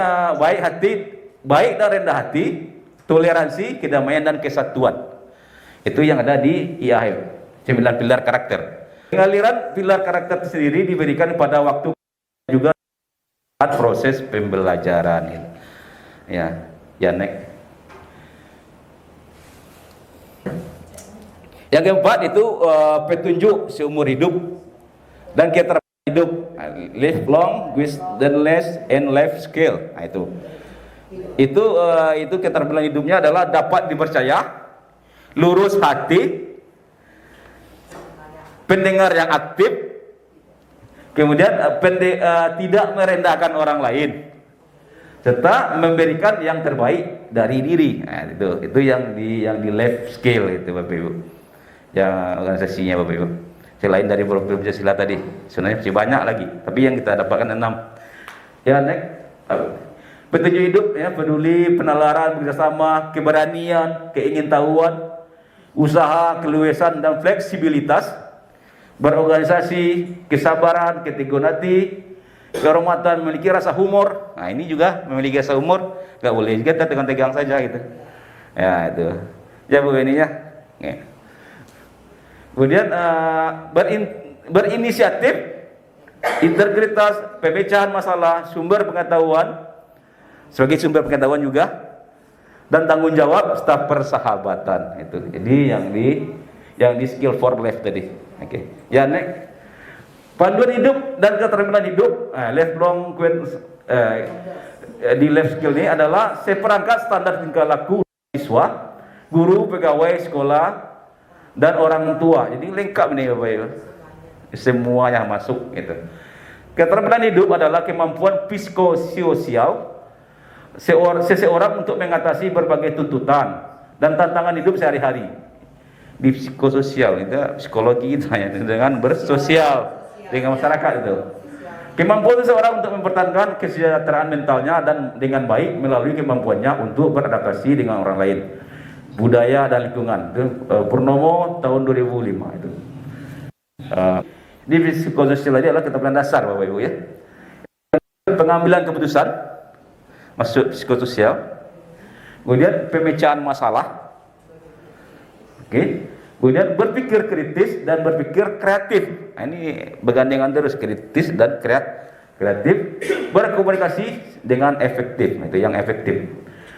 baik dan rendah hati, toleransi, kedamaian dan kesatuan. Itu yang ada di IAHF, 9 pilar karakter. Pengaliran pilar karakter sendiri diberikan pada waktu juga proses pembelajaran. Ya, next. Yang keempat itu petunjuk seumur hidup dan keterampilan hidup, lifelong wisdomless and life skill. Nah, itu keterampilan hidupnya adalah dapat dipercaya, lurus hati, pendengar yang aktif, kemudian tidak merendahkan orang lain, serta memberikan yang terbaik dari diri. Nah, itu yang di life skill itu Bapak Ibu. Yang organisasinya Bapak Ibu. Selain dari profil Pancasila tadi, sebenarnya masih banyak lagi, tapi yang kita dapatkan 6. Ya, next. Petunjuk hidup ya, peduli, penalaran, bekerjasama, keberanian, keingintahuan, usaha, keluasan dan fleksibilitas, berorganisasi, kesabaran, keteguhan hati, kehormatan, memiliki rasa humor. Nah, ini juga memiliki rasa humor, nggak boleh juga tegang-tegang saja gitu. Ya, itu. Ya, Bu ini ya. Ya. Kemudian berinisiatif, integritas, pemecahan masalah, sumber pengetahuan sebagai sumber pengetahuan juga, dan tanggung jawab staf persahabatan. Itu. Jadi yang di skill for life tadi. Oke. Ya, next. Panduan hidup dan keterampilan hidup, lifelong di life skill ini adalah seperangkat standar tingkah laku siswa, guru, pegawai sekolah, dan orang tua. Jadi lengkap nih Bapak Ibu. Semuanya masuk gitu. Keterampilan hidup adalah kemampuan psikososial seseorang untuk mengatasi berbagai tuntutan dan tantangan hidup sehari-hari. Di psikososial itu psikologi itu ya, dengan bersosial dengan masyarakat itu. Kemampuan seseorang untuk mempertahankan kesejahteraan mentalnya dan dengan baik melalui kemampuannya untuk beradaptasi dengan orang lain, budaya dan lingkungan. Itu Purnomo tahun 2005 itu. Di psikososial ini adalah keterampilan dasar Bapak Ibu ya. Pengambilan keputusan masuk psikososial. Kemudian pemecahan masalah. Oke. Kemudian berpikir kritis dan berpikir kreatif. Nah, ini bergandengan terus, kritis dan kreatif. Berkomunikasi dengan efektif. Itu yang efektif.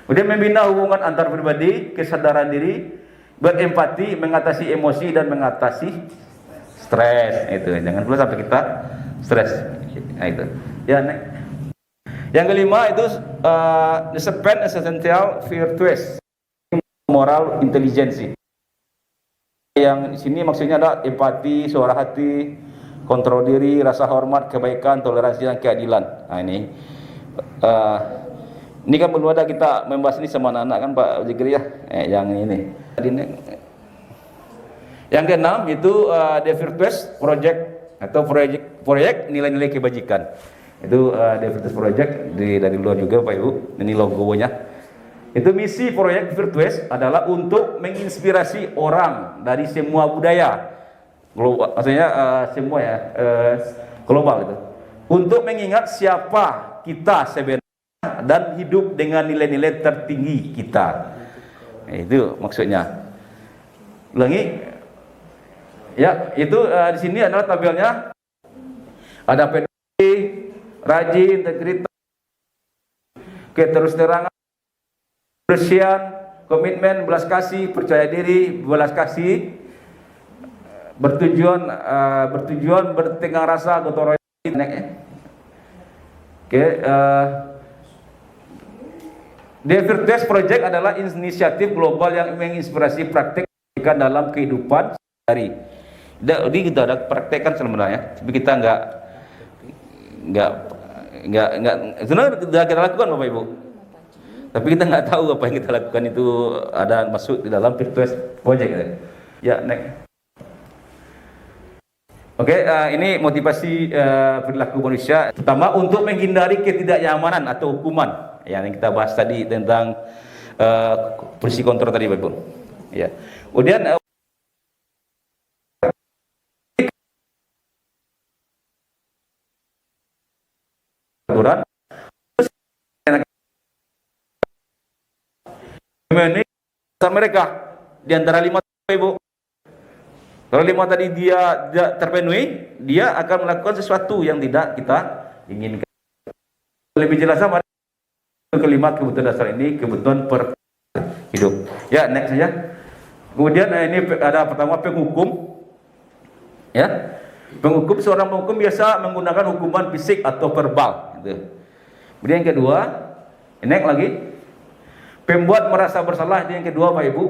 Kemudian membina hubungan antar pribadi, kesadaran diri, berempati, mengatasi emosi dan mengatasi stres. Itu jangan perlu sampai kita stres. Nah, itu. Ya, next. Yang kelima itu the seven essential virtues, moral intelligence. Yang di sini maksudnya ada empati, suara hati, kontrol diri, rasa hormat, kebaikan, toleransi dan keadilan. Nah ini kan belum ada kita membahas ini sama anak-anak kan Pak Zikri ya. Yang ini. Yang keenam itu The Virtuous Project atau proyek nilai-nilai kebajikan. Itu The Virtuous Project dari luar juga Pak Ibu. Ini logonya. Itu misi proyek Virtuous adalah untuk menginspirasi orang dari semua budaya global, maksudnya semua ya global itu, untuk mengingat siapa kita sebenarnya dan hidup dengan nilai-nilai tertinggi kita. Itu maksudnya. Ulangi. Ya, itu di sini adalah tabelnya. Ada peduli, rajin, integritas, keterus-terangan, kebersihan, komitmen, belas kasih, percaya diri, belas kasih, bertujuan bertenggang rasa, gotong royong. Oke, The Virtuous Project adalah inisiatif global yang menginspirasi praktek dalam kehidupan sehari. Jadi kita ada praktekkan sebenarnya, tapi kita enggak sebenarnya sudah kita lakukan Bapak Ibu. Tapi kita nggak tahu apa yang kita lakukan itu ada masuk di dalam Virtuous Project. Ya, next. Oke, ini motivasi perilaku manusia, terutama untuk menghindari ketidaknyamanan atau hukuman. Yang kita bahas tadi tentang polisi kontrol tadi, Bapak Ibu. Ya. Kemudian aturan mereka di antara 5 Ibu. Kalau 5 tadi dia terpenuhi, dia akan melakukan sesuatu yang tidak kita inginkan. Lebih jelas sama kelima kebutuhan dasar ini, kebutuhan per hidup. Ya, next saja. Kemudian ini ada pertama penghukum. Ya. Penghukum, seorang penghukum biasa menggunakan hukuman fisik atau verbal gitu. Kemudian yang kedua, next lagi. Pembuat merasa bersalah, itu yang kedua Pak Ibu.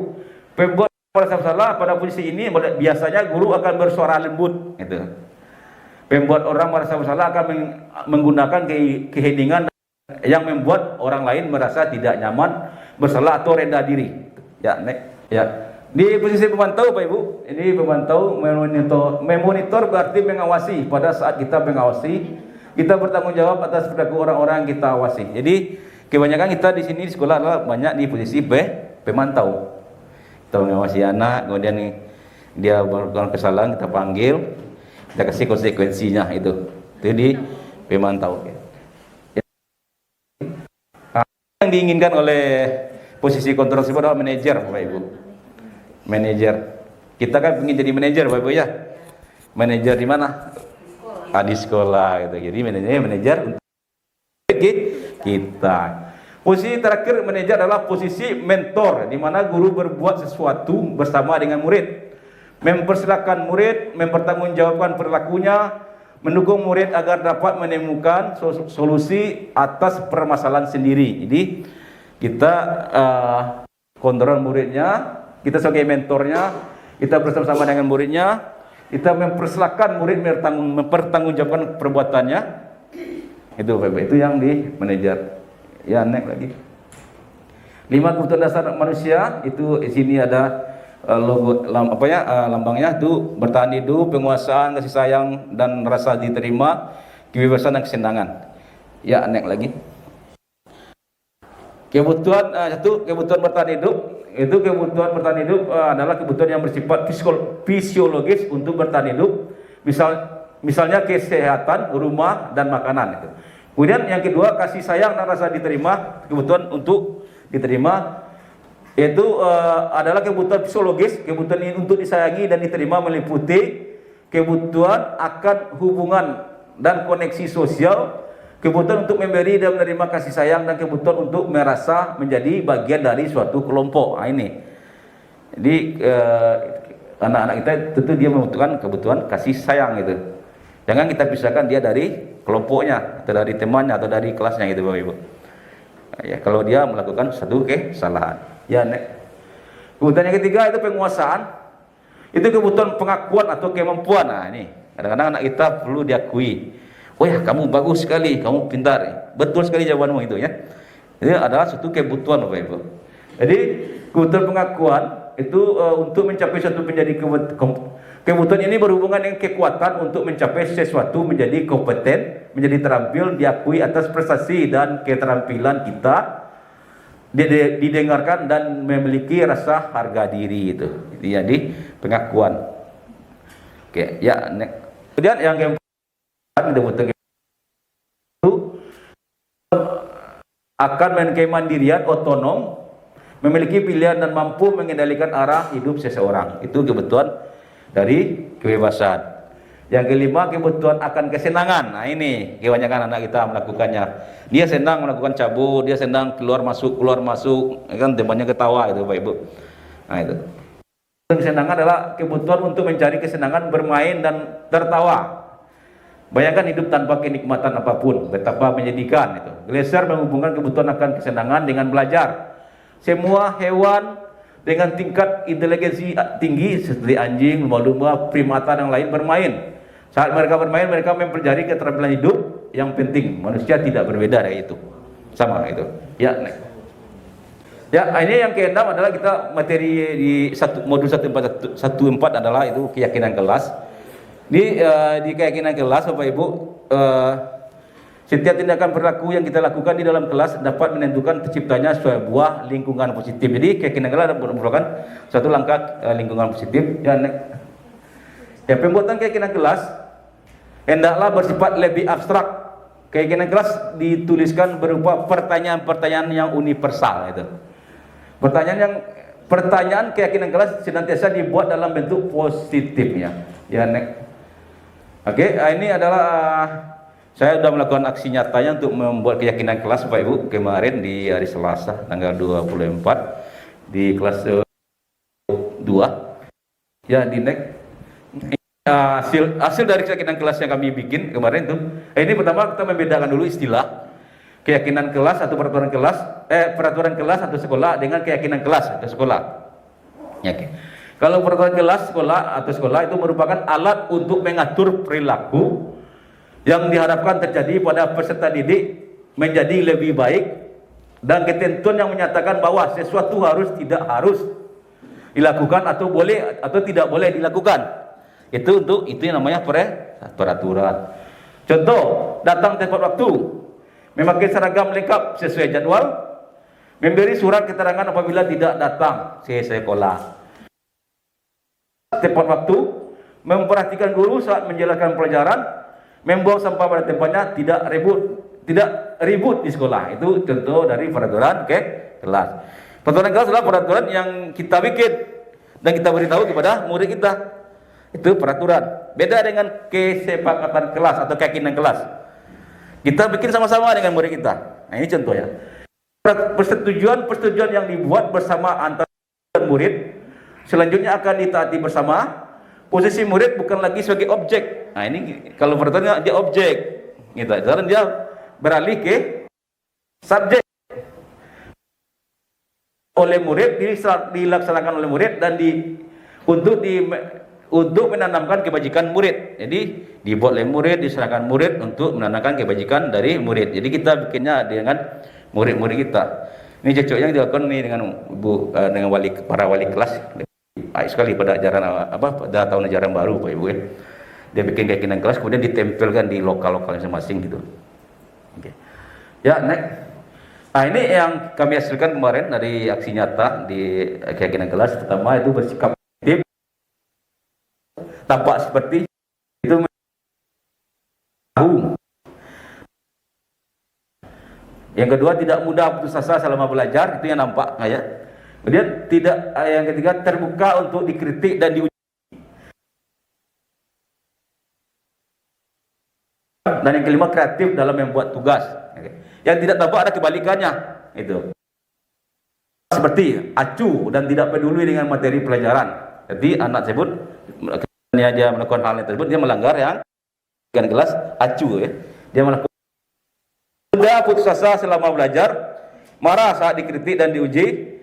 Pembuat merasa bersalah pada posisi ini biasanya guru akan bersuara lembut gitu. Pembuat orang merasa bersalah akan menggunakan keheningan yang membuat orang lain merasa tidak nyaman, bersalah atau rendah diri. Ya, next. Ya. Di posisi pemantau Pak Ibu, ini pemantau memonitor berarti mengawasi. Pada saat kita mengawasi, kita bertanggung jawab atas perilaku orang-orang yang kita awasi. Jadi kebanyakan kita di sini di sekolah adalah banyak di posisi pemantau. Kita mengawasi anak, kemudian dia melakukan kesalahan, kita panggil, kita kasih konsekuensinya itu. Jadi pemantau. Yang diinginkan oleh posisi kontrol tersebut adalah manajer, Bapak Ibu. Manajer. Kita kan ingin jadi manajer, Bapak Ibu ya. Manajer di mana? Di sekolah gitu. Jadi manajer untuk kita. Posisi terakhir manajer adalah posisi mentor, di mana guru berbuat sesuatu bersama dengan murid, mempersilahkan murid, mempertanggungjawabkan perilakunya, mendukung murid agar dapat menemukan solusi atas permasalahan sendiri. Jadi kita kontrol muridnya, kita sebagai mentornya, kita bersama-sama dengan muridnya, kita mempersilahkan murid mempertanggungjawabkan perbuatannya. Itu yang di manajer. Ya, next lagi. 5 kebutuhan dasar manusia itu di sini ada lambangnya itu bertahan hidup, penguasaan, kasih sayang dan rasa diterima, kebebasan dan kesenangan. Ya, next lagi. Kebutuhan kebutuhan bertahan hidup. Itu kebutuhan bertahan hidup adalah kebutuhan yang bersifat fisiologis untuk bertahan hidup. Misalnya kesehatan, rumah dan makanan itu. Kemudian yang kedua, kasih sayang dan rasa diterima, kebutuhan untuk diterima itu adalah kebutuhan fisiologis. Kebutuhan ini untuk disayangi dan diterima meliputi kebutuhan akan hubungan dan koneksi sosial, kebutuhan untuk memberi dan menerima kasih sayang, dan kebutuhan untuk merasa menjadi bagian dari suatu kelompok. Nah, ini. Jadi anak-anak kita tentu dia membutuhkan kebutuhan kasih sayang itu. Jangan kita pisahkan dia dari kelompoknya atau dari temannya atau dari kelasnya gitu Bapak Ibu. Ya, kalau dia melakukan satu kesalahan. Ya, next. Kemudian yang ketiga itu penguasaan. Itu kebutuhan pengakuan atau kemampuan. Nah, ini kadang-kadang anak kita perlu diakui. Oh ya, kamu bagus sekali, kamu pintar. Betul sekali jawabanmu itu ya. Ini adalah suatu kebutuhan Bapak Ibu. Jadi kebutuhan pengakuan itu untuk mencapai suatu menjadi kebutuhan ini berhubungan dengan kekuatan untuk mencapai sesuatu menjadi kompeten, menjadi terampil, diakui atas prestasi dan keterampilan kita, didengarkan dan memiliki rasa harga diri itu. Jadi pengakuan. Oke, ya. Kemudian yang keempat itu akan memiliki mandirian, otonom, memiliki pilihan dan mampu mengendalikan arah hidup seseorang. Itu kebutuhan dari kebebasan. Yang kelima, kebutuhan akan kesenangan. Nah, ini kebanyakan anak kita melakukannya. Dia senang melakukan cabut, dia senang keluar masuk, kan temannya ketawa itu Bapak Ibu. Nah, itu. Kesenangan adalah kebutuhan untuk mencari kesenangan bermain dan tertawa. Bayangkan hidup tanpa kenikmatan apapun, betapa menyedihkan itu. Glaser menghubungkan kebutuhan akan kesenangan dengan belajar. Semua hewan dengan tingkat inteligensi tinggi seperti anjing, lumba-lumba, primata dan lain bermain. Saat mereka bermain, mereka mempelajari keterampilan hidup yang penting. Manusia tidak berbeda dari itu. Sama itu. Ya, next. Ya, ini yang keenam adalah kita materi di modul 1.4 adalah itu keyakinan kelas. Di keyakinan kelas Bapak Ibu, setiap tindakan perilaku yang kita lakukan di dalam kelas dapat menentukan terciptanya sebuah lingkungan positif. Jadi keyakinan kelas merupakan suatu langkah lingkungan positif. Ya, pembuatan keyakinan kelas hendaklah bersifat lebih abstrak. Keyakinan kelas dituliskan berupa pertanyaan-pertanyaan yang universal itu. Pertanyaan keyakinan kelas senantiasa dibuat dalam bentuk positifnya. Ya, next. Oke, ini adalah saya sudah melakukan aksi nyatanya untuk membuat keyakinan kelas Bapak Ibu kemarin di hari Selasa tanggal 24 di kelas 2. Ya, di next. Hasil dari keyakinan kelas yang kami bikin kemarin itu. Ini pertama kita membedakan dulu istilah keyakinan kelas atau peraturan kelas atau sekolah dengan keyakinan kelas atau sekolah. Ya, oke. Kalau peraturan kelas sekolah atau sekolah itu merupakan alat untuk mengatur perilaku yang diharapkan terjadi pada peserta didik menjadi lebih baik, dan ketentuan yang menyatakan bahwa sesuatu tidak harus dilakukan atau boleh atau tidak boleh dilakukan. Itu yang namanya peraturan. Contoh, datang tepat waktu, memakai seragam lengkap sesuai jadwal, memberi surat keterangan apabila tidak datang sekolah. Tepat waktu, memperhatikan guru saat menjalankan pelajaran, membuang sampah pada tempatnya, tidak ribut di sekolah. Itu contoh dari peraturan kelas. Peraturan kelas adalah peraturan yang kita bikin dan kita beritahu kepada murid kita. Itu peraturan. Beda dengan kesepakatan kelas atau keyakinan kelas. Kita bikin sama-sama dengan murid kita. Nah, ini contohnya. Persetujuan yang dibuat bersama antara murid selanjutnya akan ditaati bersama. Posisi murid bukan lagi sebagai objek. Nah, ini kalau peraturannya dia objek, gitu. Dan dia beralih ke subjek. Oleh murid, dilaksanakan oleh murid dan untuk menanamkan kebajikan murid. Jadi dibuat oleh murid, diserahkan murid untuk menanamkan kebajikan dari murid. Jadi kita bikinnya dengan murid-murid kita. Ini cocoknya dilakukan nih dengan para wali kelas. Baik sekali pada pada tahun ajaran baru Pak Ibu ya. Dia bikin keyakinan kelas kemudian ditempelkan di lokal-lokal masing-masing gitu. Oke. Ya, next. Nah, ini yang kami hasilkan kemarin dari aksi nyata di keyakinan kelas. Pertama itu bersikap positif, tampak seperti itu tahu. Yang kedua, tidak mudah putus asa selama belajar, itu yang nampak ya. Kemudian yang ketiga, terbuka untuk dikritik dan diuji. Dan yang kelima, kreatif dalam membuat tugas. Yang tidak tampak ada kebalikannya, itu seperti acuh dan tidak peduli dengan materi pelajaran. Jadi anak tersebut dia melakukan hal yang tersebut, dia melanggar yang kelas acuh ya. Dia melakukan mudah putus asa selama belajar, marah saat dikritik dan diuji,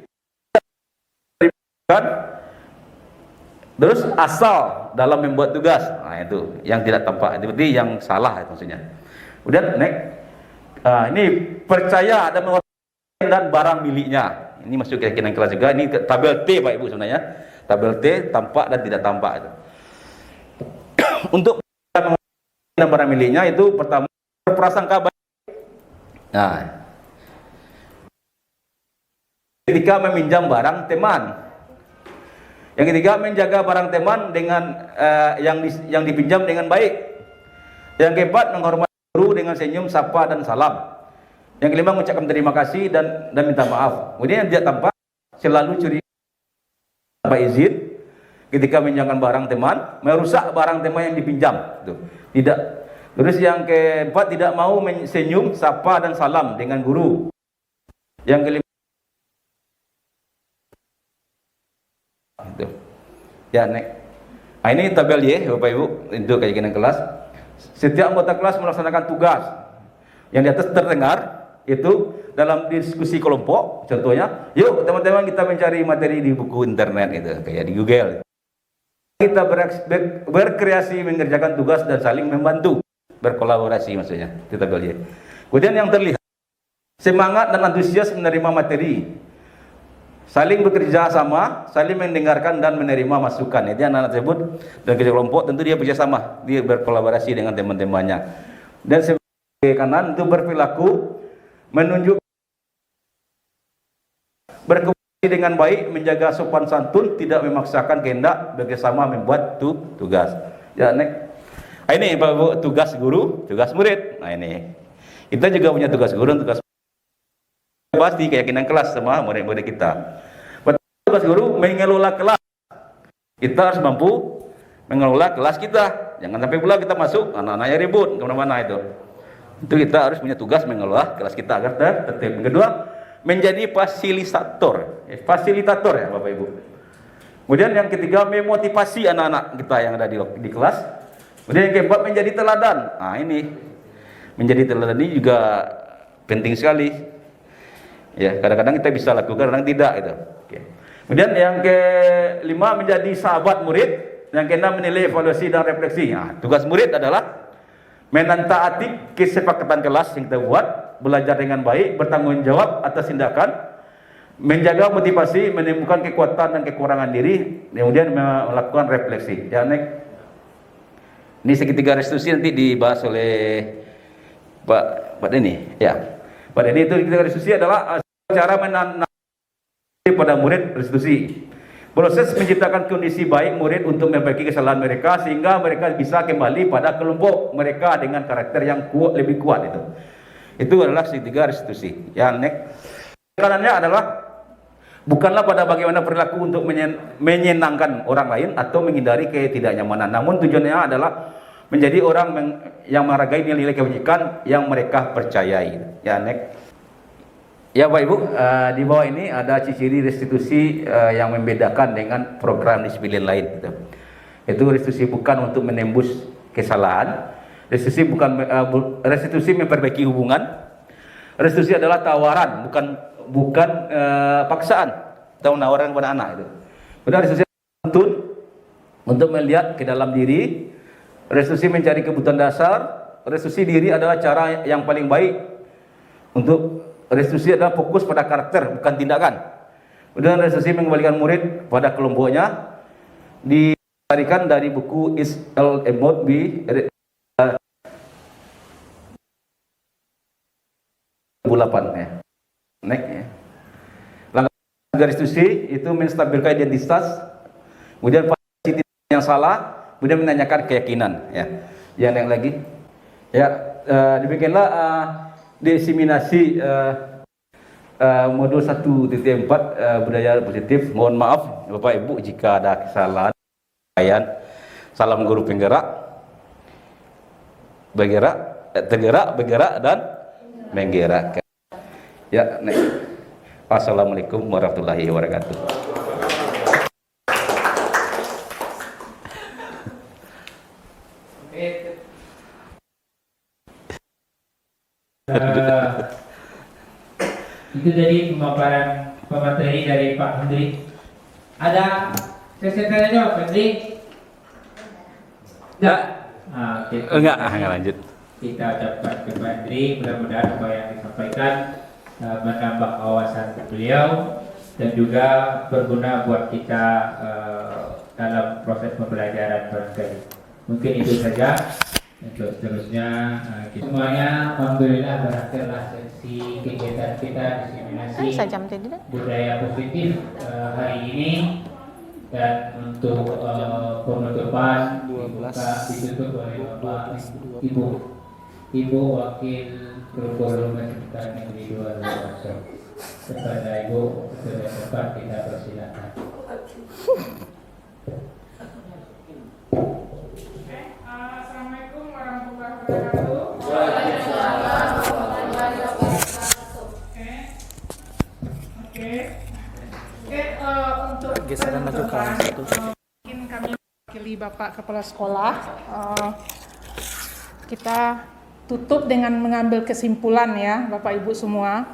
Terus asal dalam membuat tugas, nah itu yang tidak tampak, itu berarti yang salah itu maksudnya. Kemudian next, ini percaya ada dan barang miliknya. Ini masuk keyakinan kelas juga. Ini tabel T Pak Ibu sebenarnya. Tabel T tampak dan tidak tampak itu. Untuk barang miliknya itu pertama berprasangka baik. Nah, ketika meminjam barang teman. Yang ketiga menjaga barang teman dengan yang dipinjam dengan baik. Yang keempat menghormati guru dengan senyum, sapa dan salam. Yang kelima mengucapkan terima kasih dan minta maaf. Kemudian yang tidak tampak selalu curiga tanpa izin ketika meminjamkan barang teman, merusak barang teman yang dipinjam. Tuh. Tidak. Terus yang keempat tidak mau senyum, sapa dan salam dengan guru. Yang kelima itu. Ya, next. Nah, ini tabel Y, Bapak Ibu, untuk keyakinan kelas. Setiap anggota kelas melaksanakan tugas. Yang di atas terdengar itu dalam diskusi kelompok, contohnya, yuk teman-teman kita mencari materi di buku internet itu, kayak di Google. Kita berkreasi mengerjakan tugas dan saling membantu, berkolaborasi maksudnya. Itu tabel Y. Kemudian yang terlihat semangat dan antusias menerima materi, saling bekerja sama, saling mendengarkan dan menerima masukan. Itu anak-anak tersebut dan kerja kelompok tentu dia bekerja sama, dia berkolaborasi dengan teman-temannya. Dan sebagai kanan itu berperilaku menunjuk berkomunikasi dengan baik, menjaga sopan santun, tidak memaksakan kehendak, bekerjasama membuat tugas. Ya, next. Nah, ini Bapak Ibu, tugas guru, tugas murid. Nah, ini kita juga punya tugas guru, tugas pasti keyakinan kelas sama murid-murid kita. Tugas guru mengelola kelas. Kita harus mampu mengelola kelas kita. Jangan sampai pula kita masuk anak-anaknya ribut kemana-mana itu. Itu kita harus punya tugas mengelola kelas kita agar tertib. Yang kedua, menjadi fasilitator. Fasilitator ya Bapak Ibu. Kemudian yang ketiga, memotivasi anak-anak kita yang ada di kelas. Kemudian yang keempat, menjadi teladan. Nah, ini menjadi teladan ini juga penting sekali. Ya, kadang-kadang kita bisa lakukan, kadang tidak itu. Oke. Kemudian yang kelima, menjadi sahabat murid. Yang keenam, menilai evaluasi dan refleksi. Nah, tugas murid adalah menentaati kesepakatan kelas yang kita buat, belajar dengan baik, bertanggung jawab atas tindakan, menjaga motivasi, menemukan kekuatan dan kekurangan diri, kemudian melakukan refleksi. Ya, next. Ini segitiga restitusi nanti dibahas oleh Pak Denny. Ya, Pak Denny itu segitiga restitusi adalah cara menanamkan pada murid restitusi. Proses menciptakan kondisi baik murid untuk memperbaiki kesalahan mereka sehingga mereka bisa kembali pada kelompok mereka dengan karakter yang kuat, lebih kuat itu. Itu adalah segitiga restitusi. Yang next. Kanannya adalah bukanlah pada bagaimana perilaku untuk menyenangkan orang lain atau menghindari ketidaknyamanan. Namun tujuannya adalah menjadi orang yang menghargai nilai-nilai kebajikan yang mereka percayai. Ya, next. Ya Bapak Ibu, di bawah ini ada ciri restitusi yang membedakan dengan program disiplin lain gitu. Itu restitusi bukan untuk menembus kesalahan, restitusi restitusi memperbaiki hubungan, restitusi adalah tawaran bukan paksaan atau menawarkan kepada anak itu. Kemudian restitusi menuntun untuk melihat ke dalam diri, restitusi mencari kebutuhan dasar, restitusi diri adalah cara yang paling baik untuk restitusi adalah fokus pada karakter, bukan tindakan. Kemudian restitusi mengembalikan murid pada kelompoknya, ditarikan dari buku Is All About Me 2008 ya. Next ya. Langkah restitusi itu menstabilkan identitas, kemudian pasti yang salah, kemudian menanyakan keyakinan ya. Yang lagi ya, demikianlah diseminasi modul 1.4 budaya positif. Mohon maaf Bapak Ibu jika ada kesalahan. Salam guru penggerak, bergerak dan menggerakkan. Ya, next. Wassalamualaikum warahmatullahi wabarakatuh. Itu tadi pemaparan pemateri dari Pak Hendri. Ada Saya tanya jawab, Febri. Enggak. Enggak lanjut. Kita ucapkan ke Febri, mudah-mudahan apa yang disampaikan menambah wawasan beliau dan juga berguna buat kita dalam proses pembelajaran barangkali. Mungkin itu saja. Untuk seterusnya semuanya alhamdulillah berakhirlah sesi kegiatan kita diseminasi budaya positif hari ini, dan untuk penutupan ditutup oleh Bapak Ibu Wakil Kurikulum SMK Negeri 2 Basuh. Kepada Ibu sudah sempat kita persilakan. Assalamualaikum warahmatullahi wabarakatuh. Untuk mungkin kami mewakili Bapak Kepala Sekolah, kita tutup dengan mengambil kesimpulan ya Bapak Ibu semua.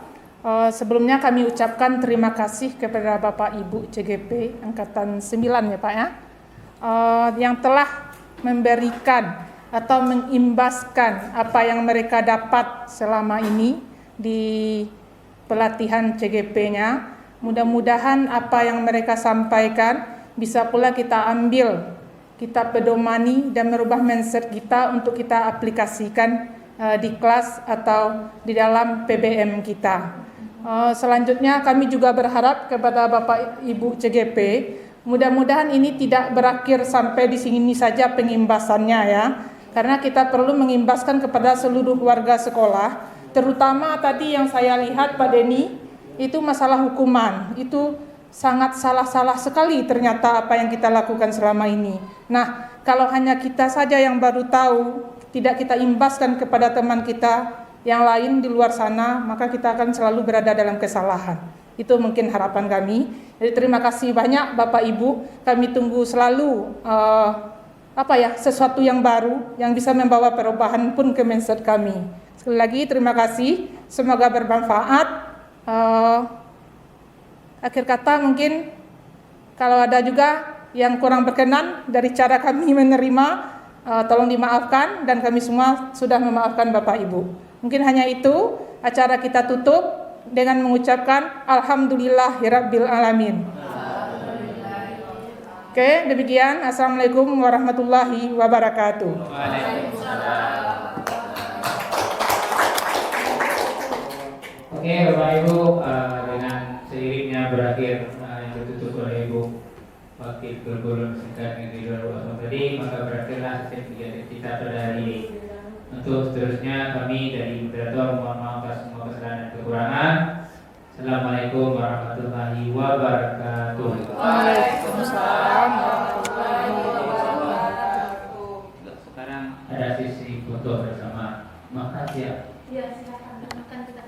Sebelumnya kami ucapkan terima kasih kepada Bapak Ibu CGP Angkatan 9 ya Pak ya, yang telah memberikan atau mengimbaskan apa yang mereka dapat selama ini di pelatihan CGP-nya. Mudah-mudahan apa yang mereka sampaikan bisa pula kita ambil, kita pedomani dan merubah mindset kita untuk kita aplikasikan di kelas atau di dalam PBM kita. Selanjutnya kami juga berharap kepada Bapak Ibu CGP, mudah-mudahan ini tidak berakhir sampai di sini saja pengimbasannya ya. Karena kita perlu mengimbaskan kepada seluruh warga sekolah, terutama tadi yang saya lihat Pak Denny, itu masalah hukuman. Itu sangat salah sekali ternyata apa yang kita lakukan selama ini. Nah, kalau hanya kita saja yang baru tahu, tidak kita imbaskan kepada teman kita yang lain di luar sana, maka kita akan selalu berada dalam kesalahan. Itu mungkin harapan kami. Jadi terima kasih banyak Bapak Ibu. Kami tunggu selalu sesuatu yang baru yang bisa membawa perubahan pun ke mindset kami. Sekali lagi terima kasih. Semoga bermanfaat. Akhir kata mungkin kalau ada juga yang kurang berkenan dari cara kami menerima, tolong dimaafkan, dan kami semua sudah memaafkan Bapak Ibu. Mungkin hanya itu, acara kita tutup dengan mengucapkan Alhamdulillahirabbil alamin. Oke, demikian. Assalamualaikum warahmatullahi wabarakatuh. Oke, Bapak Ibu, dengan seiringnya berakhir yang ditutup oleh Ibu Wakil Kurikulum SMK Negeri 2 Basuh tadi, maka berakhirlah sesi kegiatan kita pada hari ini. Untuk seterusnya kami dari moderator mohon maaf atas semua kesalahan dan kekurangan. Assalamualaikum warahmatullahi wabarakatuh. Waalaikumsalam warahmatullahi wabarakatuh. Sekarang ada sesi foto bersama. Makasih ya. Iya, silakan makan kita.